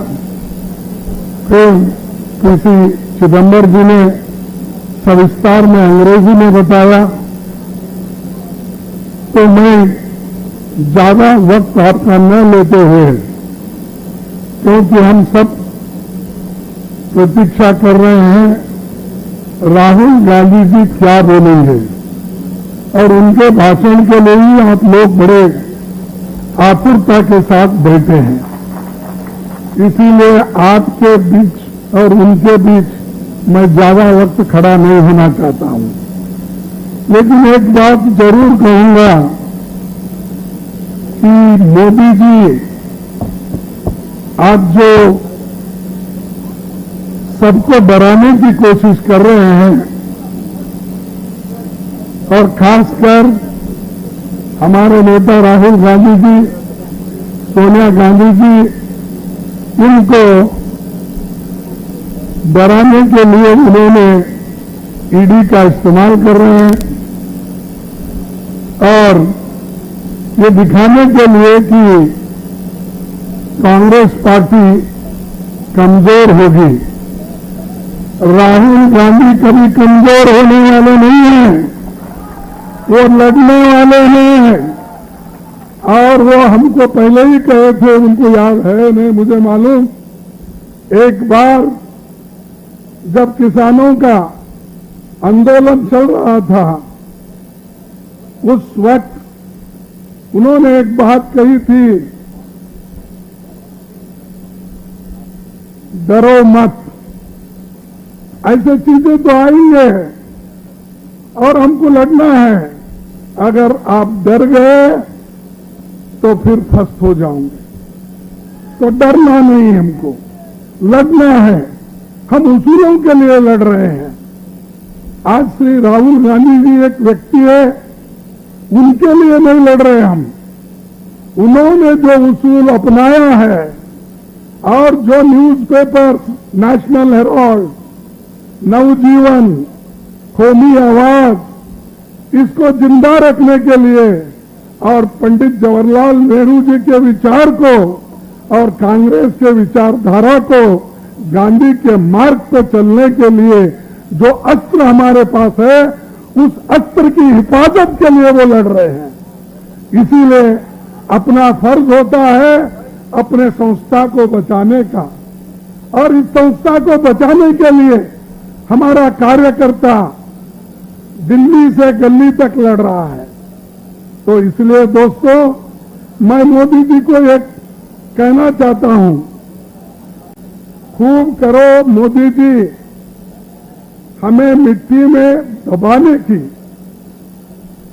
फिर किसी चिदम्बर जी ने सविस्तार में अंग्रेजी में बताया, तो मैं ज्यादा वक्त आपका न लेते हुए, क्योंकि हम सब प्रतीक्षा कर रहे हैं राहुल गांधी जी क्या बोलेंगे, और उनके भाषण के लिए ही आप लोग बड़े आतुरता के साथ बैठे हैं। इसीलिए आपके बीच और उनके बीच मैं ज्यादा वक्त खड़ा नहीं होना चाहता हूं। लेकिन एक बात जरूर कहूंगा कि मोदी जी आज जो सबको डराने की कोशिश कर रहे हैं, और खासकर हमारे नेता राहुल गांधी जी, सोनिया गांधी जी, इनको डराने के लिए उन्होंने ईडी का इस्तेमाल कर रहे हैं, और ये दिखाने के लिए कि कांग्रेस पार्टी कमजोर होगी। राहुल गांधी कभी कमजोर होने वाले नहीं हैं, वो लड़ने वाले हैं, और वो हमको पहले ही कहे थे, उनको याद है नहीं मुझे मालूम, एक बार जब किसानों का आंदोलन चल रहा था, उस वक्त उन्होंने एक बात कही थी, डरो मत। ऐसे चीजें तो आएंगे और हमको लड़ना है। अगर आप डर गए तो फिर फंस हो जाओगे। तो डरना नहीं, हमको लड़ना है। हम उसूलों के लिए लड़ रहे हैं। आज श्री राहुल गांधी जी एक व्यक्ति है, उनके लिए नहीं लड़ रहे हम। उन्होंने जो उसूल अपनाया है और जो न्यूज़पेपर, नेशनल हेराल्ड, नवजीवन, कौमी आवाज, इसको जिंदा रखने के लिए और पंडित जवाहरलाल नेहरू जी के विचार को और कांग्रेस के विचारधारा को गांधी के मार्ग पर चलने के लिए जो अस्त्र हमारे पास है, उस अस्त्र की हिफाजत के लिए वो लड़ रहे हैं। इसीलिए अपना फर्ज होता है अपने संस्था को बचाने का, और इस संस्था को बचाने के लिए हमारा कार्यकर्ता दिल्ली से गली तक लड़ रहा है। तो इसलिए दोस्तों, मैं मोदी जी को एक कहना चाहता हूं, खूब करो मोदी जी हमें मिट्टी में दबाने की,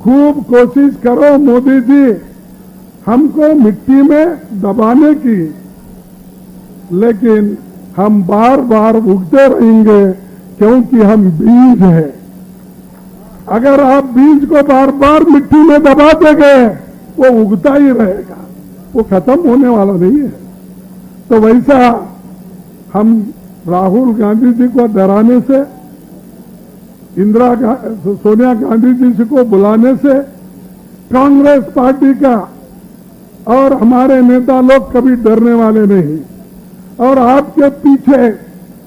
खूब कोशिश करो मोदी जी हमको मिट्टी में दबाने की, लेकिन हम बार बार उगते रहेंगे, क्योंकि हम बीज हैं। अगर आप बीज को बार बार मिट्टी में दबा देंगे, वो उगता ही रहेगा, वो खत्म होने वाला नहीं है। तो वैसा हम राहुल गांधी जी को डराने से, सोनिया गांधी जी को बुलाने से कांग्रेस पार्टी का और हमारे नेता लोग कभी डरने वाले नहीं। और आपके पीछे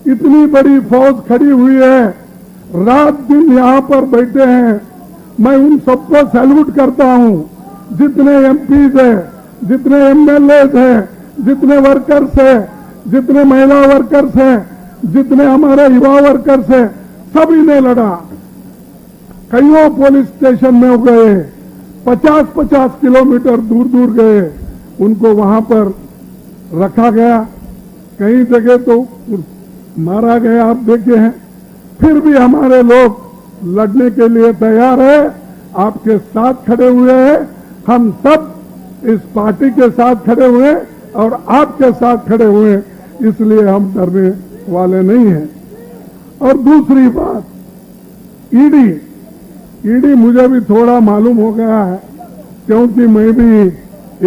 इतनी बड़ी फौज खड़ी हुई है, रात दिन यहां पर बैठे हैं। मैं उन सबको सैल्यूट करता हूं, जितने एमपीज हैं, जितने एमएलएज हैं, जितने वर्कर्स हैं, जितने महिला वर्कर्स हैं, जितने हमारे युवा वर्कर्स हैं, सभी ने लड़ा। कईयों पुलिस स्टेशन में गए, 50-50 किलोमीटर दूर दूर गए, उनको वहां पर रखा गया, कई जगह तो मारा गया, आप देखे हैं। फिर भी हमारे लोग लड़ने के लिए तैयार है, आपके साथ खड़े हुए हैं। हम सब इस पार्टी के साथ खड़े हुए और आपके साथ खड़े हुए, इसलिए हम डरने वाले नहीं हैं। और दूसरी बात, ईडी मुझे भी थोड़ा मालूम हो गया है, क्योंकि मैं भी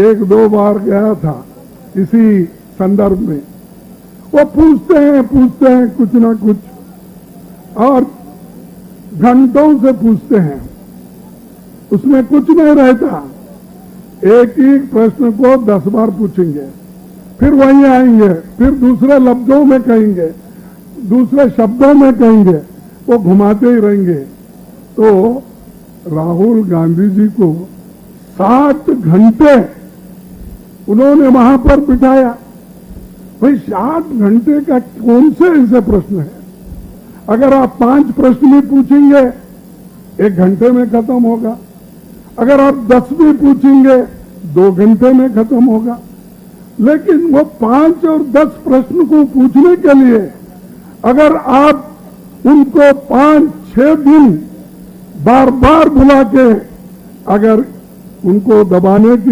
1-2 बार गया था इसी संदर्भ में। वो पूछते हैं कुछ ना कुछ, और घंटों से पूछते हैं, उसमें कुछ नहीं रहता। एक ही प्रश्न को 10 बार पूछेंगे, फिर वहीं आएंगे, फिर दूसरे लफ्जों में कहेंगे, दूसरे शब्दों में कहेंगे, वो घुमाते ही रहेंगे। तो राहुल गांधी जी को 7 घंटे उन्होंने वहां पर बिठाया। भाई 7 घंटे का कौन से ऐसे प्रश्न है? अगर आप 5 प्रश्न भी पूछेंगे 1 घंटे में खत्म होगा। अगर आप 10 भी पूछेंगे 2 घंटे में खत्म होगा। लेकिन वो 5 और 10 प्रश्न को पूछने के लिए अगर आप उनको 5-6 दिन बार बार बुला के अगर उनको दबाने की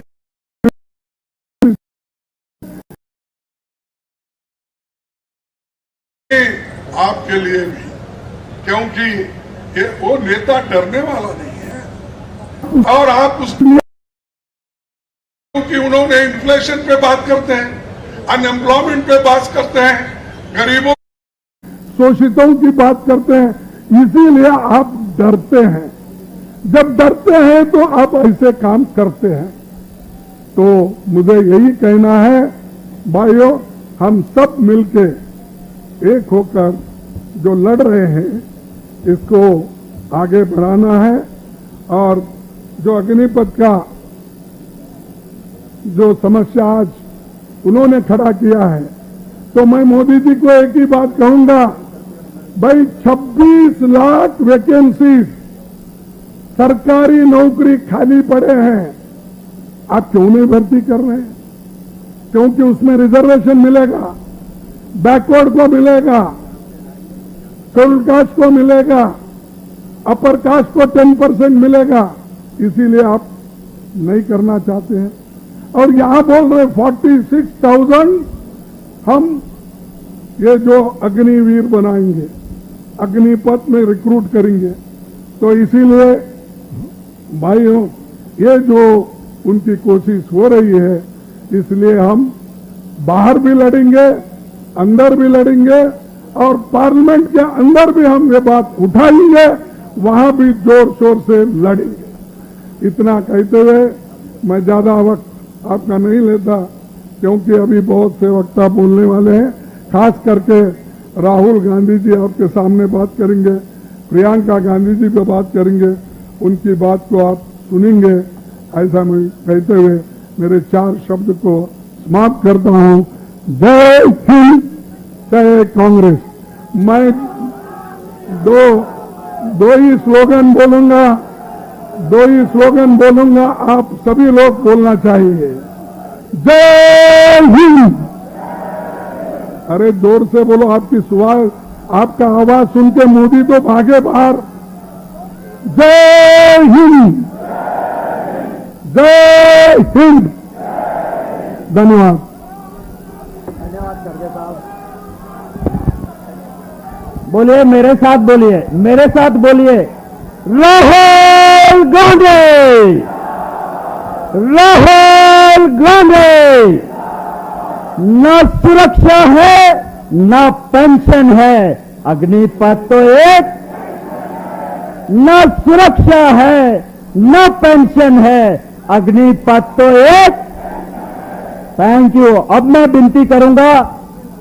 आपके लिए भी, क्योंकि वो नेता डरने वाला नहीं है। और आप उसके क्योंकि उन्होंने इन्फ्लेशन पे बात करते हैं, अनएम्प्लॉयमेंट पे बात करते हैं, गरीबों शोषितों की बात करते हैं, इसीलिए आप डरते हैं। जब डरते हैं तो आप ऐसे काम करते हैं। तो मुझे यही कहना है भाइयों, हम सब मिलके एक होकर जो लड़ रहे हैं इसको आगे बढ़ाना है। और जो अग्निपथ का जो समस्या आज उन्होंने खड़ा किया है, तो मैं मोदी जी को एक ही बात कहूंगा, भाई 26 लाख वैकेंसीज सरकारी नौकरी खाली पड़े हैं, आप क्यों नहीं भर्ती कर रहे हैं? क्योंकि उसमें रिजर्वेशन मिलेगा, बैकवर्ड को मिलेगा, शेड्यूल्ड कास्ट को मिलेगा, अपर कास्ट को 10% मिलेगा, इसीलिए आप नहीं करना चाहते हैं। और यहां बोल रहे 46,000 हम ये जो अग्निवीर बनाएंगे, अग्निपथ में रिक्रूट करेंगे। तो इसीलिए भाइयों, ये जो उनकी कोशिश हो रही है, इसलिए हम बाहर भी लड़ेंगे, अंदर भी लड़ेंगे, और पार्लियामेंट के अंदर भी हम ये बात उठाएंगे, वहां भी जोर शोर से लड़ेंगे। इतना कहते हुए मैं ज्यादा वक्त आपका नहीं लेता, क्योंकि अभी बहुत से वक्ता बोलने वाले हैं। खास करके राहुल गांधी जी आपके सामने बात करेंगे, प्रियंका गांधी जी पे बात करेंगे, उनकी बात को आप सुनेंगे। ऐसा मैं कहते हुए मेरे 4 शब्द को समाप्त करता हूं। जय हिंद, जय कांग्रेस। मैं दो ही स्लोगन बोलूंगा, आप सभी लोग बोलना चाहिए। जय हिंद। अरे जोर से बोलो, आपकी सुआज, आपका आवाज सुन के मोदी तो भागे बाहर। जय हिंद, जय हिंद। धन्यवाद। बोलिए, मेरे साथ बोलिए, राहुल गांधी, राहुल गांधी। न सुरक्षा है न पेंशन है, अग्निपथ तो एक। न सुरक्षा है न पेंशन है, अग्निपथ तो एक। Thank you. अब मैं विनती करूंगा,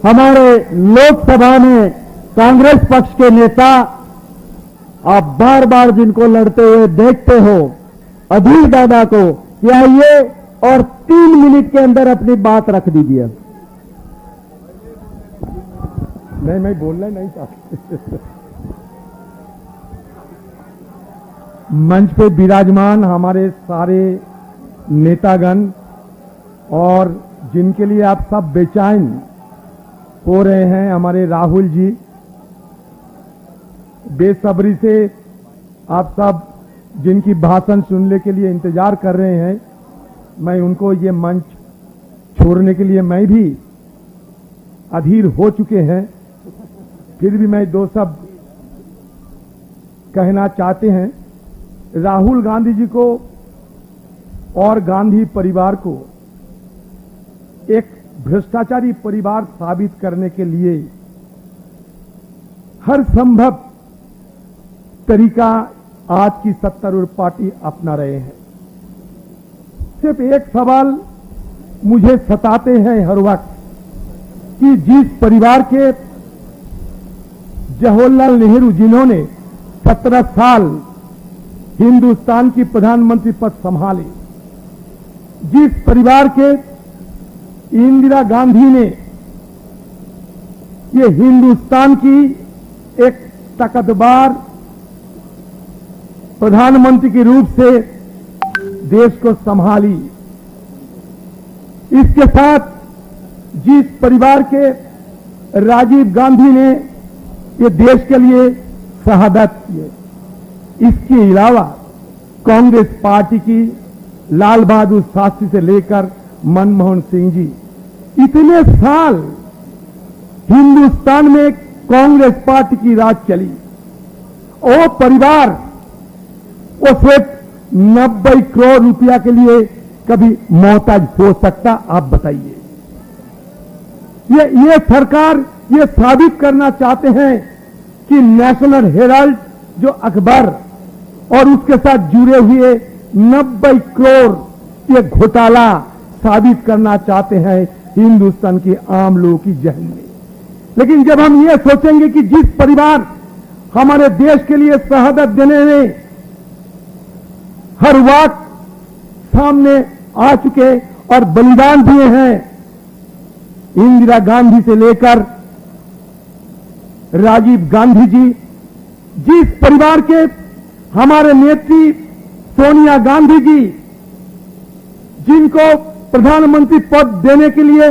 हमारे लोकसभा में कांग्रेस पक्ष के नेता, आप बार बार जिनको लड़ते हुए देखते हो, अधीर दादा को, कि आइए और 3 मिनट के अंदर अपनी बात रख दीजिए। नहीं, मैं बोलना नहीं चाहता। मंच पे विराजमान हमारे सारे नेतागण और जिनके लिए आप सब बेचैन हो रहे हैं, हमारे राहुल जी, बेसब्री से आप सब जिनकी भाषण सुनने के लिए इंतजार कर रहे हैं, मैं उनको ये मंच छोड़ने के लिए मैं भी अधीर हो चुके हैं। फिर भी मैं 2 शब्द कहना चाहते हैं। राहुल गांधी जी को और गांधी परिवार को एक भ्रष्टाचारी परिवार साबित करने के लिए हर संभव तरीका आज की सत्तारूढ़ पार्टी अपना रहे हैं। सिर्फ एक सवाल मुझे सताते हैं हर वक्त कि जिस जवाहरलाल नेहरू जिन्होंने 17 साल हिंदुस्तान की प्रधानमंत्री पद संभाले, जिस परिवार के इंदिरा गांधी ने ये हिंदुस्तान की एक ताकतवर प्रधानमंत्री के रूप से देश को संभाली, इसके साथ जिस परिवार के राजीव गांधी ने ये देश के लिए शहादत किए, इसके अलावा कांग्रेस पार्टी की लाल बहादुर शास्त्री से लेकर मनमोहन सिंह जी, इतने साल हिंदुस्तान में कांग्रेस पार्टी की राज चली। वो परिवार वो सिर्फ 90 करोड़ रुपया के लिए कभी मोहताज हो सकता? आप बताइए। ये सरकार ये साबित करना चाहते हैं कि नेशनल हेराल्ड जो अखबार और उसके साथ जुड़े हुए 90 करोड़ ये घोटाला साबित करना चाहते हैं हिंदुस्तान के आम लोगों की जहन में। लेकिन जब हम ये सोचेंगे कि जिस परिवार हमारे देश के लिए शहादत देने में हर वक्त सामने आ चुके और बलिदान दिए हैं, इंदिरा गांधी से लेकर राजीव गांधी जी, जिस परिवार के हमारे नेत्री सोनिया गांधी जी, जिनको प्रधानमंत्री पद देने के लिए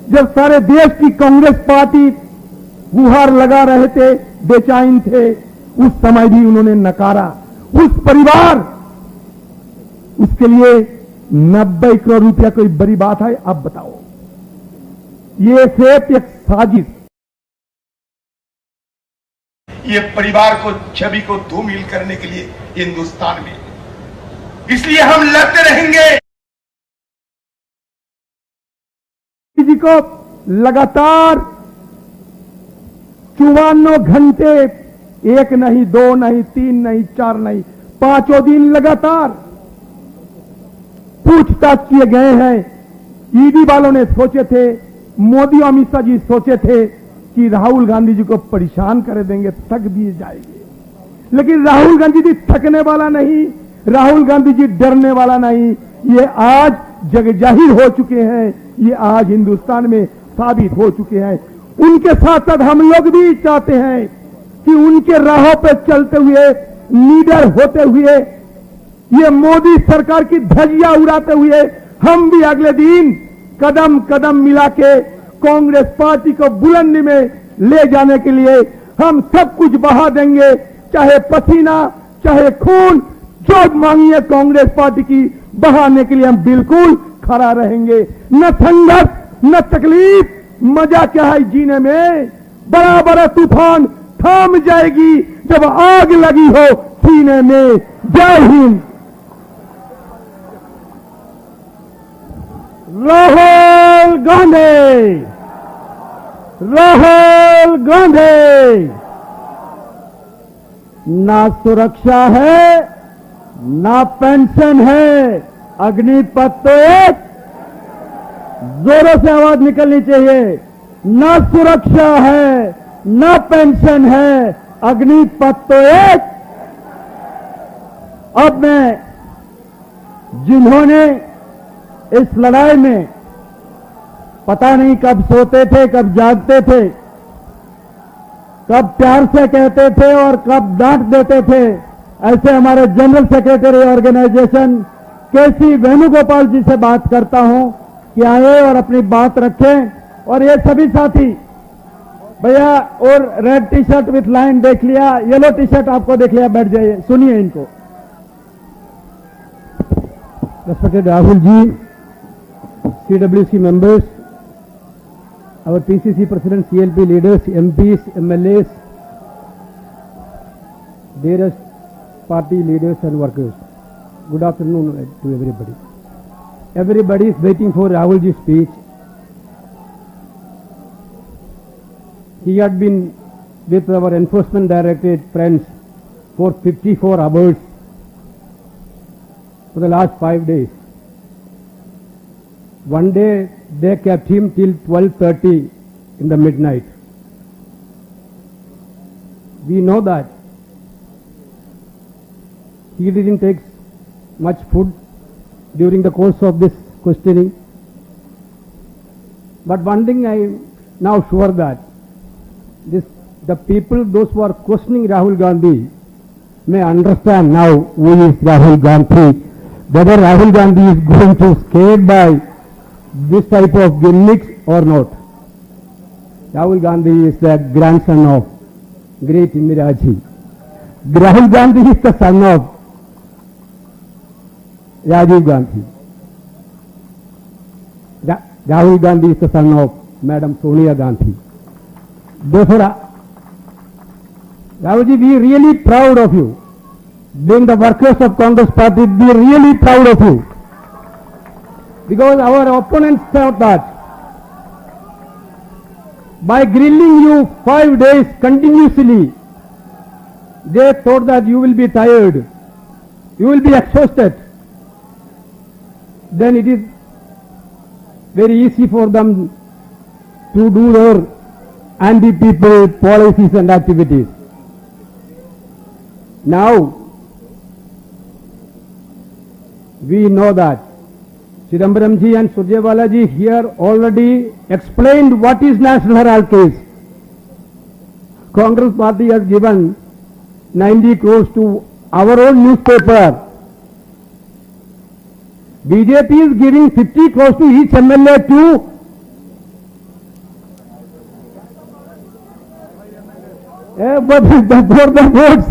जब सारे देश की कांग्रेस पार्टी गुहार लगा रहे थे, बेचैन थे, उस समय भी उन्होंने नकारा। उस परिवार, उसके लिए 90 करोड़ रुपया कोई बड़ी बात है? आप बताओ। ये सिर्फ एक साजिश, ये परिवार को छवि को धूमिल करने के लिए हिंदुस्तान में, इसलिए हम लड़ते रहेंगे। जी को लगातार 54 घंटे, एक नहीं, दो नहीं, तीन नहीं, चार नहीं, 5 दिन लगातार पूछताछ किए गए हैं। ईडी वालों ने सोचे थे, मोदी अमित शाह जी सोचे थे कि राहुल गांधी जी को परेशान कर देंगे, थक भी जाएंगे। लेकिन राहुल गांधी जी थकने वाला नहीं, राहुल गांधी जी डरने वाला नहीं। ये आज जग जाहिर हो चुके हैं, ये आज हिंदुस्तान में साबित हो चुके हैं। उनके साथ साथ हम लोग भी चाहते हैं कि उनके राहों पर चलते हुए, लीडर होते हुए, ये मोदी सरकार की धज्जियां उड़ाते हुए हम भी अगले दिन कदम कदम मिला के कांग्रेस पार्टी को बुलंदी में ले जाने के लिए हम सब कुछ बहा देंगे, चाहे पसीना, चाहे खून, जो मांगिए कांग्रेस पार्टी की बहाने के लिए हम बिल्कुल खड़ा रहेंगे। न संघर्ष, न तकलीफ, मजा क्या है जीने में। बड़ा बड़ा तूफान थाम जाएगी जब आग लगी हो सीने में। जय हिंद। राहुल गांधी, राहुल गांधी। ना सुरक्षा है, ना पेंशन है, अग्निपथ तो एक, जोरों से आवाज निकलनी चाहिए। ना सुरक्षा है, ना पेंशन है, अग्निपथ तो एक। अब मैं, जिन्होंने इस लड़ाई में पता नहीं कब सोते थे, कब जागते थे, कब प्यार से कहते थे और कब डांट देते थे, ऐसे हमारे जनरल सेक्रेटरी ऑर्गेनाइजेशन केसी वेणुगोपाल जी से बात करता हूं कि आए और अपनी बात रखें। और ये सभी साथी भैया, और red T shirt with line देख लिया, येलो टी शर्ट आपको देख लिया, बैठ जाइए, सुनिए इनको। Respected Rahul ji, CWC members, our PCC president, CLP leaders, MPs, MLAs, dearest party leaders and workers, good afternoon to everybody. Everybody is waiting for Rahul ji's speech. He had been with our enforcement directorate friends for 54 hours for the last 5 days. One day they kept him till 12:30 in the midnight. we know that he didn't take much food during the course of this questioning. But one thing I am now sure that the people, those who are questioning Rahul Gandhi, may understand now who is Rahul Gandhi, whether Rahul Gandhi is going to scared by this type of gimmicks or not. Rahul Gandhi is the grandson of great Indiraji. Rahul Gandhi is the son of Rajiv Gandhi. Rahul Gandhi is the son of Madam Sonia Gandhi. Therefore, Rahulji, we are really proud of you. Being the workers of Congress Party, we are really proud of you. Because our opponents thought that by grilling you 5 days continuously, they thought that you will be tired, you will be exhausted. Then it is very easy for them to do their anti-people policies and activities. Now, we know that Chidambaramji and Surjewalaji here already explained what is National Herald case. Congress Party has given 90 crores to our own newspaper. BJP is giving 50 crores to each MLA to but for the votes,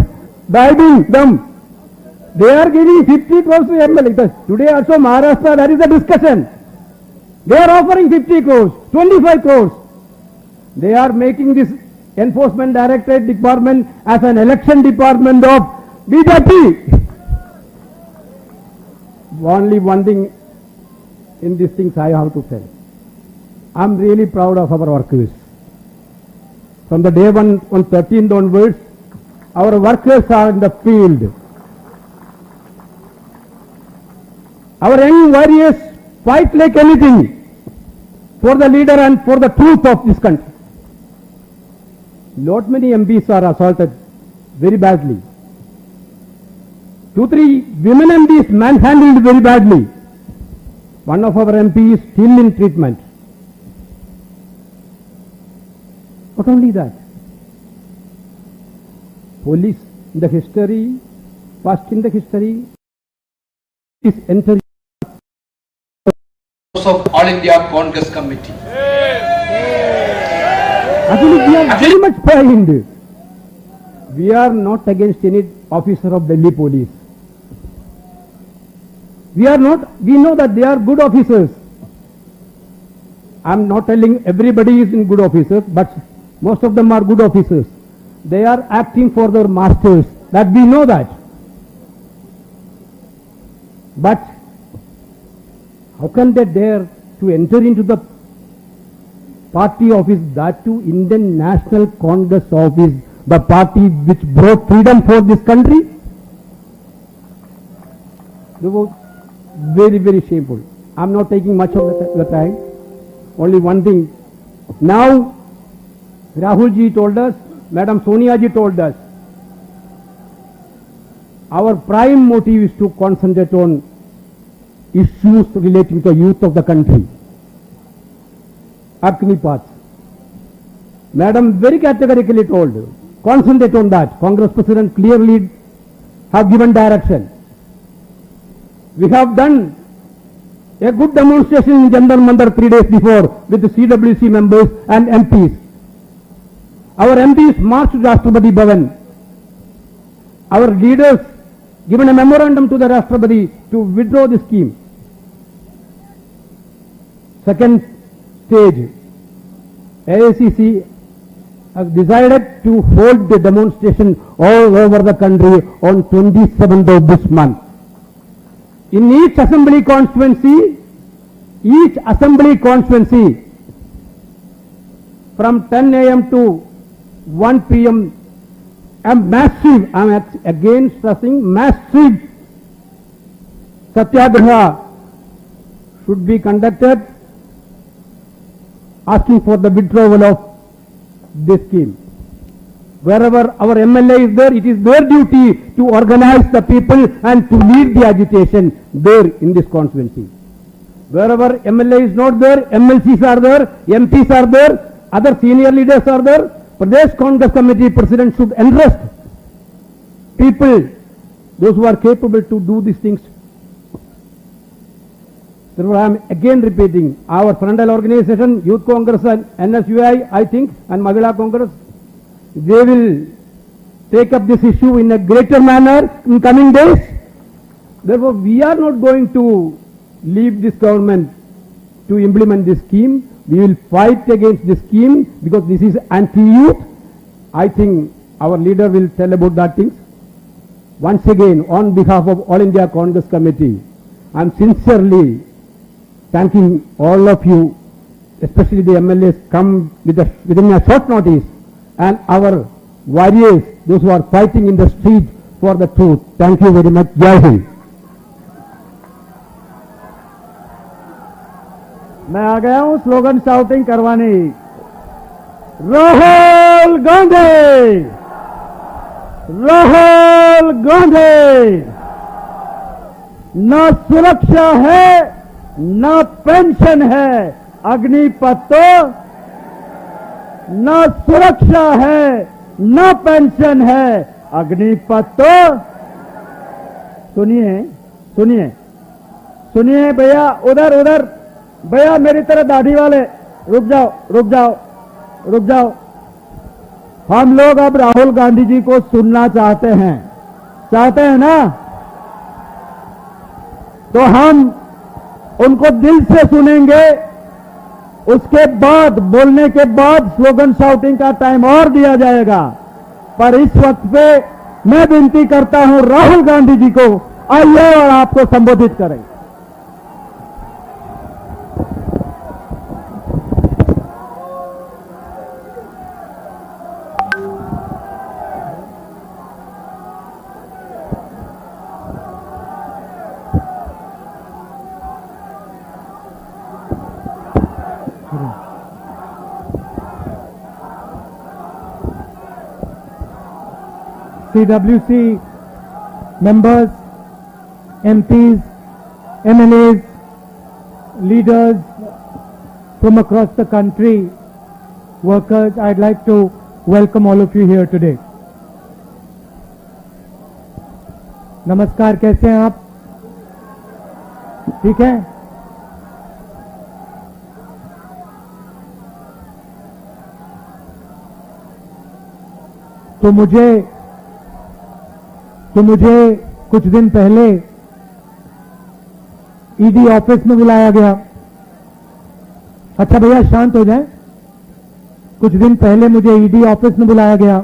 bribing them. They are giving 50 crores to MLA. Today also Maharashtra, there is a discussion. They are offering 50 crores, 25 crores. They are making this Enforcement Directorate department as an election department of BJP. Only one thing in these things I have to tell. I am really proud of our workers. From the day on 13th onwards, our workers are in the field. Our young warriors fight like anything for the leader and for the truth of this country. Lot many MPs are assaulted very badly. 2-3 women MPs manhandled very badly. One of our MPs is still in treatment. Not only that, police in the history, first in the history, is entering of All India Congress Committee. Actually, we are very much behind. We are not against any officer of Delhi police. We know that they are good officers. I am not telling everybody is in good officers, but most of them are good officers. They are acting for their masters. That we know that. But how can they dare to enter into the party office, that too Indian National Congress office, the party which brought freedom for this country? They were very, very shameful. I am not taking much of the time. Only one thing. Now, Rahul ji told us, Madam Sonia ji told us, our prime motive is to concentrate on issues relating to the youth of the country. Agnipath. Madam very categorically told, concentrate on that. Congress President clearly have given direction. We have done a good demonstration in Jantar Mantar 3 days before with the CWC members and MPs. Our MPs marched to Rashtrapati Bhavan. Our leaders given a memorandum to the Rashtrapati to withdraw the scheme. Second stage, AICC has decided to hold the demonstration all over the country on 27th of this month. In each assembly constituency, from 10 a.m. to 1 p.m., a massive, I am again stressing, massive Satyagrah should be conducted, asking for the withdrawal of this scheme. Wherever our MLA is there, it is their duty to organize the people and to lead the agitation there in this constituency. Wherever MLA is not there, MLCs are there, MPs are there, other senior leaders are there. Pradesh Congress Committee President should entrust people, those who are capable to do these things. Therefore, I am again repeating, our frontal organization, Youth Congress and NSUI, I think, and Mahila Congress, they will take up this issue in a greater manner in coming days. Therefore, we are not going to leave this government to implement this scheme. We will fight against this scheme because this is anti-youth. I think our leader will tell about that things. Once again, on behalf of All India Congress Committee, I am sincerely thanking all of you, especially the MLAs come within a short notice, and our warriors, those who are fighting in the street for the truth. Thank you very much. Jai Hind. मैं आ गया हूं स्लोगन शाउटिंग करवाने। राहुल गांधी, राहुल गांधी, न सुरक्षा है न पेंशन है, अग्निपथ तो न सुरक्षा है न पेंशन है, अग्निपथ तो। सुनिए सुनिए सुनिए भैया, उधर उधर भैया, मेरी तरह दाढ़ी वाले, रुक जाओ रुक जाओ रुक जाओ। हम लोग अब राहुल गांधी जी को सुनना चाहते हैं ना? तो हम उनको दिल से सुनेंगे। उसके बाद, बोलने के बाद स्लोगन शाउटिंग का टाइम और दिया जाएगा। पर इस वक्त पे मैं विनती करता हूं राहुल गांधी जी को, आइए और आपको संबोधित करें। CWC members, MPs, MLAs, leaders from across the country, workers, I'd like to welcome all of you here today. नमस्कार, कैसे हैं आप? ठीक है? तो मुझे कुछ दिन पहले ईडी ऑफिस में बुलाया गया। अच्छा भैया शांत हो जाए। कुछ दिन पहले मुझे ईडी ऑफिस में बुलाया गया।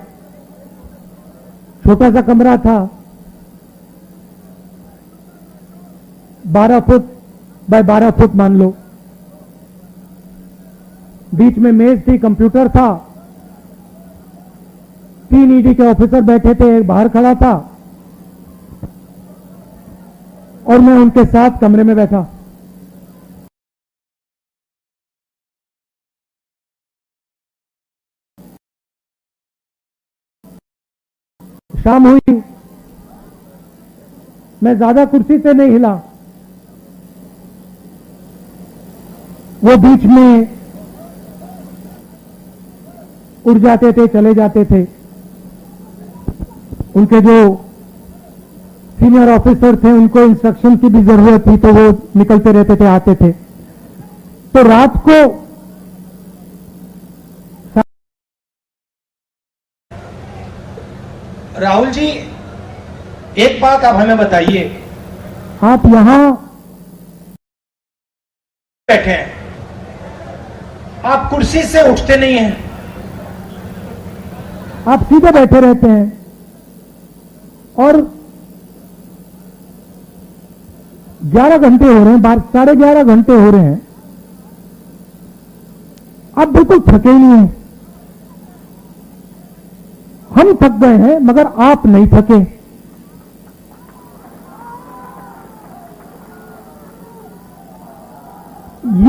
छोटा सा कमरा था, 12 फुट बाय 12 फुट मान लो। बीच में मेज थी, कंप्यूटर था, 3 ईडी के ऑफिसर बैठे थे, एक बाहर खड़ा था और मैं उनके साथ कमरे में बैठा। शाम हुई, मैं ज्यादा कुर्सी से नहीं हिला। वो बीच में उड़ जाते थे, चले जाते थे। उनके जो सीनियर ऑफिसर थे, उनको इंस्ट्रक्शन की भी जरूरत थी, तो वो निकलते रहते थे, आते थे। तो रात को राहुल जी, एक बात आप हमें बताइए, आप यहां बैठे हैं, आप कुर्सी से उठते नहीं हैं, आप सीधे बैठे रहते हैं और 11 घंटे हो रहे हैं, 11:30 घंटे हो रहे हैं, आप बिल्कुल थके ही नहीं हैं। हम थक गए हैं मगर आप नहीं थके।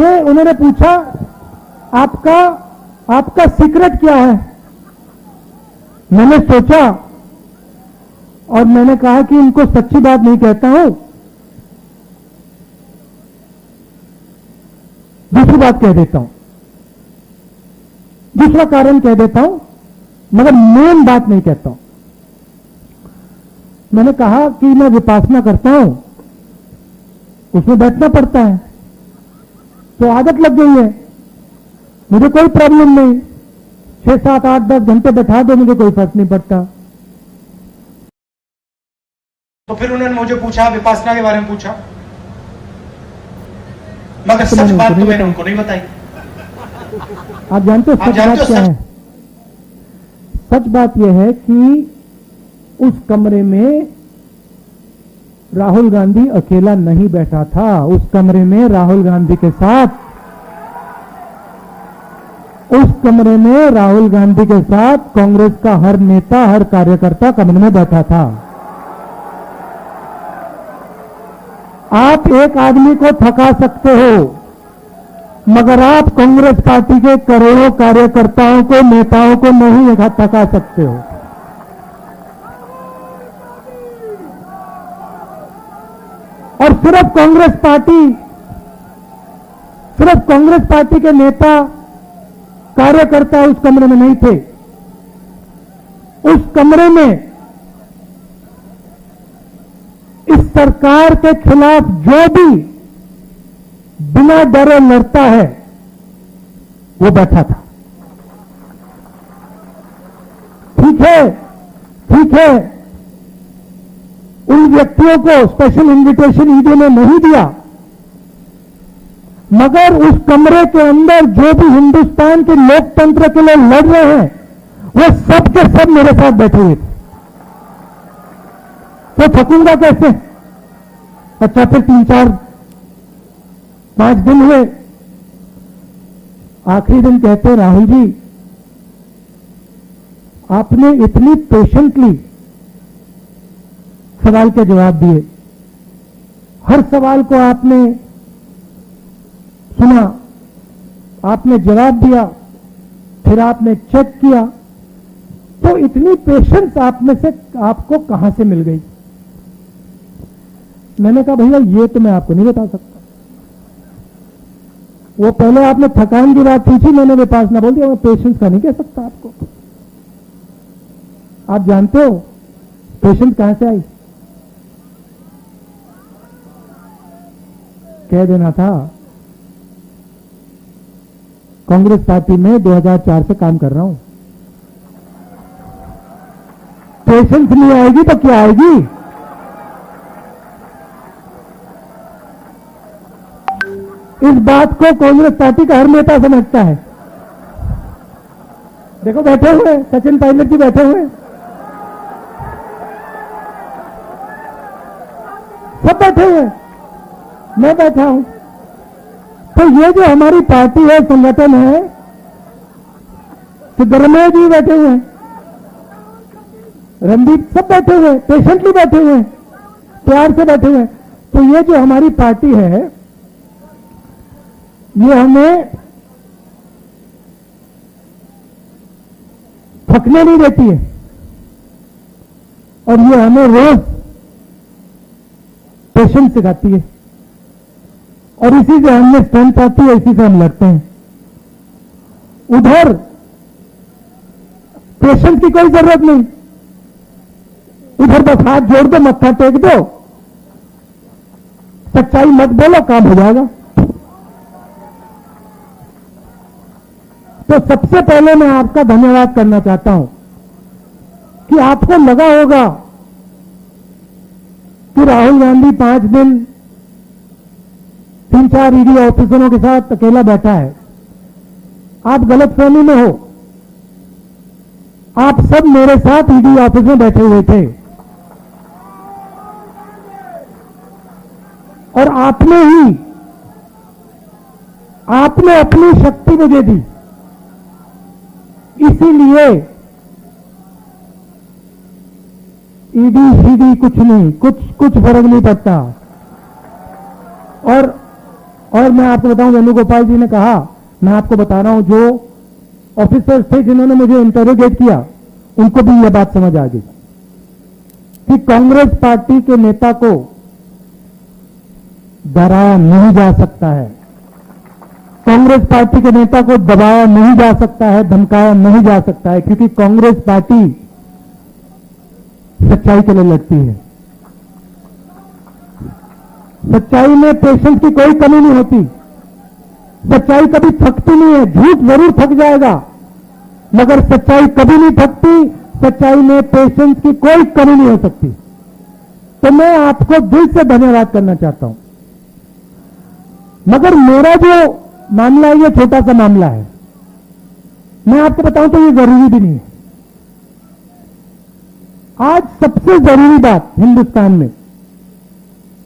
ये उन्होंने पूछा, आपका सीक्रेट क्या है? मैंने सोचा और मैंने कहा कि इनको सच्ची बात नहीं कहता हूं, दूसरी बात कह देता हूं, दूसरा कारण कह देता हूं, मगर मेन बात नहीं कहता हूं। मैंने कहा कि मैं विपासना करता हूं, उसमें बैठना पड़ता है, तो आदत लग गई है, मुझे कोई प्रॉब्लम नहीं, 6, 7, 8, 10 घंटे बैठा दो, मुझे कोई फर्क नहीं पड़ता। तो फिर उन्होंने मुझे पूछा, विपासना के बारे में पूछा, मगर सच बात तो मैंने उनको नहीं बताई। आप जानते हो सच बात क्या है? सच बात यह है कि उस कमरे में राहुल गांधी अकेला नहीं बैठा था। उस कमरे में राहुल गांधी के साथ, उस कमरे में राहुल गांधी के साथ कांग्रेस का हर नेता, हर कार्यकर्ता कमरे में बैठा था। आप एक आदमी को थका सकते हो, मगर आप कांग्रेस पार्टी के करोड़ों कार्यकर्ताओं को, नेताओं को नहीं थका सकते हो। और सिर्फ कांग्रेस पार्टी के नेता, कार्यकर्ता उस कमरे में नहीं थे। उस कमरे में इस सरकार के खिलाफ जो भी बिना डरे लड़ता है, वो बैठा था। ठीक है, उन व्यक्तियों को स्पेशल इन्विटेशन ईडी ने नहीं दिया, मगर उस कमरे के अंदर जो भी हिंदुस्तान के लोकतंत्र के लिए लड़ रहे हैं, वो सब के सब मेरे साथ बैठे हुए थे। तो थकूंगा कैसे? अच्छा, फिर 3, 4, 5 दिन हुए, आखिरी दिन कहते हैं, राहुल जी आपने इतनी पेशेंटली सवाल के जवाब दिए, हर सवाल को आपने सुना, आपने जवाब दिया, फिर आपने चेक किया, तो इतनी पेशेंस आप में से आपको कहां से मिल गई? मैंने कहा भैया ये तो मैं आपको नहीं बता सकता। वो पहले आपने थकान की बात पूछी, मैंने विपासना बोल दिया, मैं पेशेंस का नहीं कह सकता आपको। आप जानते हो पेशेंस कहां से आई? कह देना था, कांग्रेस पार्टी में 2004 से काम कर रहा हूं। पेशेंस नहीं आएगी तो क्या आएगी? इस बात को कांग्रेस पार्टी का हर नेता समझता है। देखो बैठे हुए सचिन पायलट जी बैठे हुए, सब बैठे हुए, मैं बैठा हूं। तो ये जो हमारी पार्टी है, संगठन है, सिद्धरमैया जी बैठे हुए, रणदीप, सब बैठे हुए, पेशेंटली बैठे हुए, प्यार से बैठे हुए। तो ये जो हमारी पार्टी है, ये हमें थकने नहीं देती है, और ये हमें रोज पेशेंस सिखाती है, और इसी से हमें स्ट्रेंथ आती है, इसी से हम लड़ते हैं। उधर पेशेंस की कोई जरूरत नहीं, उधर बस हाथ जोड़ दो, मत्था टेक दो, सच्चाई मत बोलो, काम हो जाएगा। तो सबसे पहले मैं आपका धन्यवाद करना चाहता हूं कि आपको लगा होगा कि राहुल गांधी 5 दिन 3, 4 ईडी ऑफिसरों के साथ अकेला बैठा है। आप गलतफहमी में हो, आप सब मेरे साथ ईडी ऑफिस में बैठे हुए थे, और आपने अपनी शक्ति मुझे दी, इसीलिए ईडी शीडी कुछ नहीं, कुछ फर्क नहीं पड़ता। और मैं आपको बताऊं, वेणुगोपाल जी ने कहा, मैं आपको बता रहा हूं, जो ऑफिसर्स थे जिन्होंने मुझे इंटरोगेट किया, उनको भी यह बात समझ आ गई कि कांग्रेस पार्टी के नेता को डराया नहीं जा सकता है, कांग्रेस पार्टी के नेता को दबाया नहीं जा सकता है, धमकाया नहीं जा सकता है, क्योंकि कांग्रेस पार्टी सच्चाई के लिए लड़ती है। सच्चाई में पेशेंस की कोई कमी नहीं होती, सच्चाई कभी थकती नहीं है। झूठ जरूर थक जाएगा, मगर सच्चाई कभी नहीं थकती, सच्चाई में पेशेंस की कोई कमी नहीं हो सकती। तो मैं आपको दिल से धन्यवाद करना चाहता हूं। मगर मेरा जो मामला है, ये छोटा सा मामला है, मैं आपको बताऊं तो ये जरूरी भी नहीं है। आज सबसे जरूरी बात हिंदुस्तान में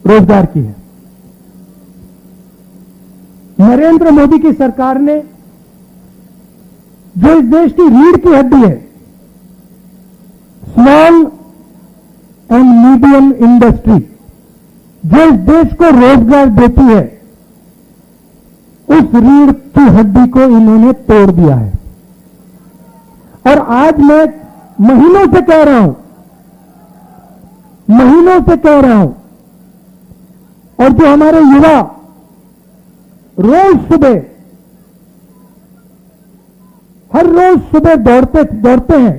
रोजगार की है। नरेंद्र मोदी की सरकार ने जो इस देश की रीढ़ की हड्डी है, स्मॉल एंड मीडियम इंडस्ट्री, जो इस देश को रोजगार देती है, उस रीढ़ की हड्डी को इन्होंने तोड़ दिया है। और आज मैं महीनों से कह रहा हूं, और जो हमारे युवा हर रोज सुबह दौड़ते हैं,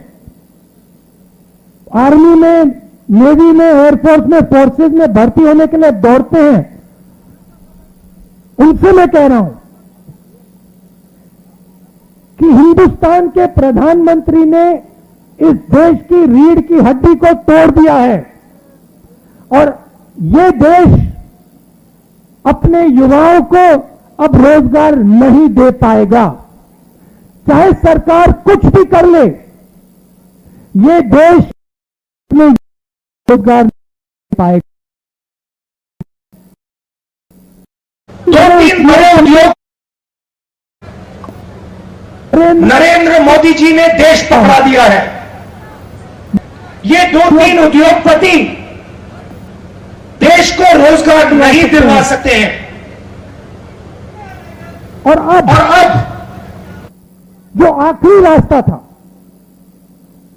आर्मी में, नेवी में, एयरफोर्स में, फोर्सेज में भर्ती होने के लिए दौड़ते हैं, उनसे मैं कह रहा हूं कि हिंदुस्तान के प्रधानमंत्री ने इस देश की रीढ़ की हड्डी को तोड़ दिया है और ये देश अपने युवाओं को अब रोजगार नहीं दे पाएगा। चाहे सरकार कुछ भी कर ले, ये देश अपने रोजगार नहीं दे पाएगा। दो तीन बड़े उद्योग नरेंद्र मोदी जी ने देश पकड़ा दिया है। ये दो तीन उद्योगपति देश को रोजगार नहीं दिलवा सकते हैं। और अब जो आखिरी रास्ता था,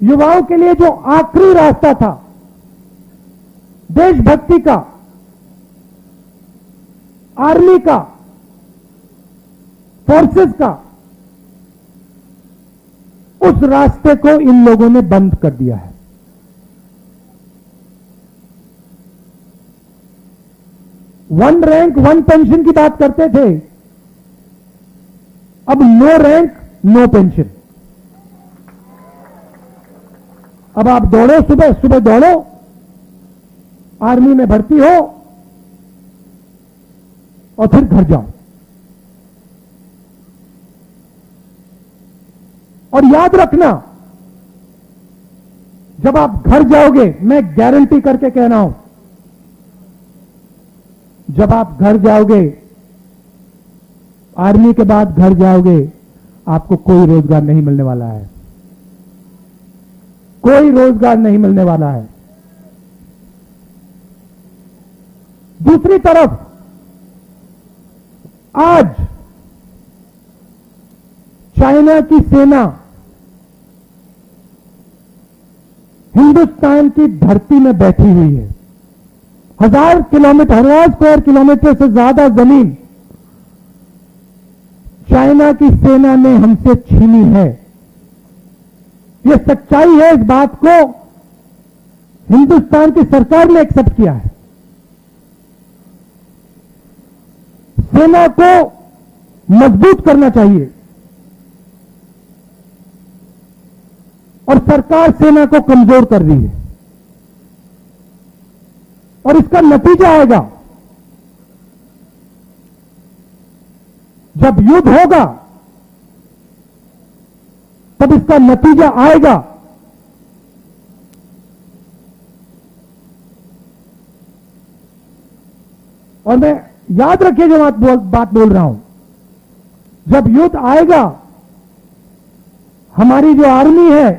युवाओं के लिए जो आखिरी रास्ता था देशभक्ति का, आर्मी का, फोर्सेस का, उस रास्ते को इन लोगों ने बंद कर दिया है। वन रैंक वन पेंशन की बात करते थे, अब नो रैंक नो पेंशन। अब आप दौड़ो, सुबह दौड़ो, आर्मी में भर्ती हो और फिर घर जाओ। और याद रखना, जब आप घर जाओगे, मैं गारंटी करके कह रहा हूं, जब आप घर जाओगे, आर्मी के बाद घर जाओगे, आपको कोई रोजगार नहीं मिलने वाला है, कोई रोजगार नहीं मिलने वाला है। दूसरी तरफ आज चाइना की सेना हिंदुस्तान की धरती में बैठी हुई है। 1000 स्क्वायर किलोमीटर से ज्यादा जमीन चाइना की सेना ने हमसे छीनी है। यह सच्चाई है, इस बात को हिंदुस्तान की सरकार ने एक्सेप्ट किया है। सेना को मजबूत करना चाहिए और सरकार सेना को कमजोर कर रही है और इसका नतीजा आएगा। जब युद्ध होगा तब इसका नतीजा आएगा। और मैं याद रखिए जो बात बोल रहा हूं, जब युद्ध आएगा, हमारी जो आर्मी है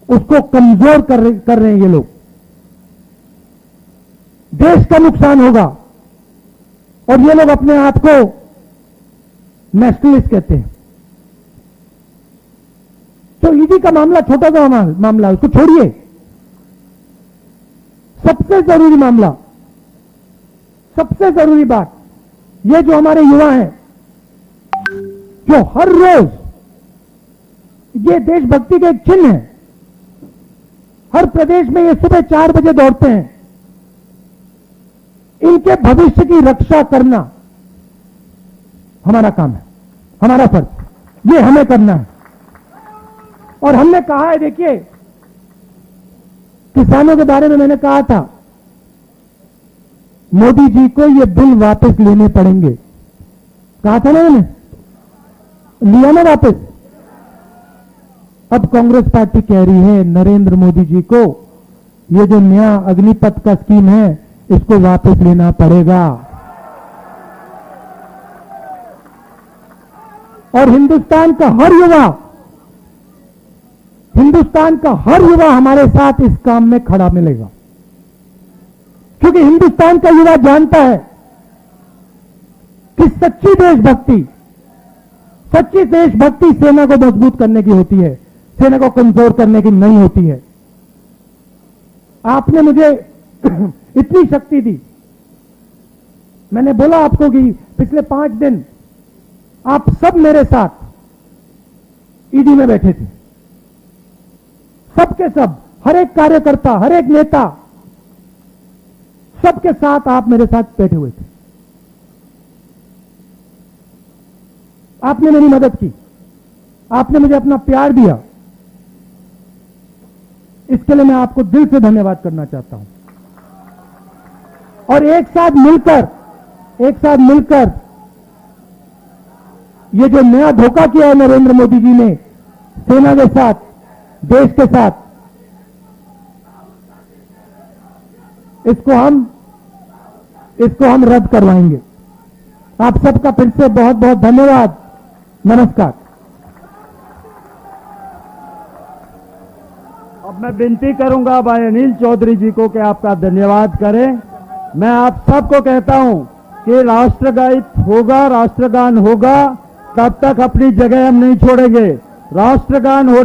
उसको कमजोर कर रहे हैं ये लोग। देश का नुकसान होगा और ये लोग अपने आप को नेशनलिस्ट कहते हैं। तो ईडी का मामला छोटा सा मामला, उसको छोड़िए। सबसे जरूरी मामला, सबसे जरूरी बात, ये जो हमारे युवा हैं, जो हर रोज, ये देशभक्ति का एक चिन्ह है, हर प्रदेश में ये सुबह 4 बजे दौड़ते हैं, इनके भविष्य की रक्षा करना हमारा काम है, हमारा फर्ज, ये हमें करना है। और हमने कहा है, देखिए, किसानों के बारे में मैंने कहा था, मोदी जी को ये बिल वापस लेने पड़ेंगे, कहा था ना मैंने, लिया ना वापस। अब कांग्रेस पार्टी कह रही है नरेंद्र मोदी जी को ये जो नया अग्निपथ का स्कीम है इसको वापस लेना पड़ेगा। और हिंदुस्तान का हर युवा हमारे साथ इस काम में खड़ा मिलेगा, क्योंकि हिंदुस्तान का युवा जानता है कि सच्ची देशभक्ति सेना को मजबूत करने की होती है, सेना को कमजोर करने की नहीं होती है। आपने मुझे इतनी शक्ति दी, मैंने बोला आपको कि पिछले 5 दिन आप सब मेरे साथ ईडी में बैठे थे, सबके सब, हर एक कार्यकर्ता, हर एक नेता, सबके साथ आप मेरे साथ बैठे हुए थे। आपने मेरी मदद की, आपने मुझे अपना प्यार दिया, इसके लिए मैं आपको दिल से धन्यवाद करना चाहता हूं। और एक साथ मिलकर ये जो नया धोखा किया है नरेंद्र मोदी जी ने सेना के साथ, देश के साथ, इसको हम रद्द करवाएंगे। आप सबका फिर से बहुत बहुत धन्यवाद। नमस्कार। अब मैं विनती करूंगा भाई अनिल चौधरी जी को कि आपका धन्यवाद करें। मैं आप सबको कहता हूं कि राष्ट्रगीत होगा, राष्ट्रगान होगा, तब तक अपनी जगह हम नहीं छोड़ेंगे। राष्ट्रगान हो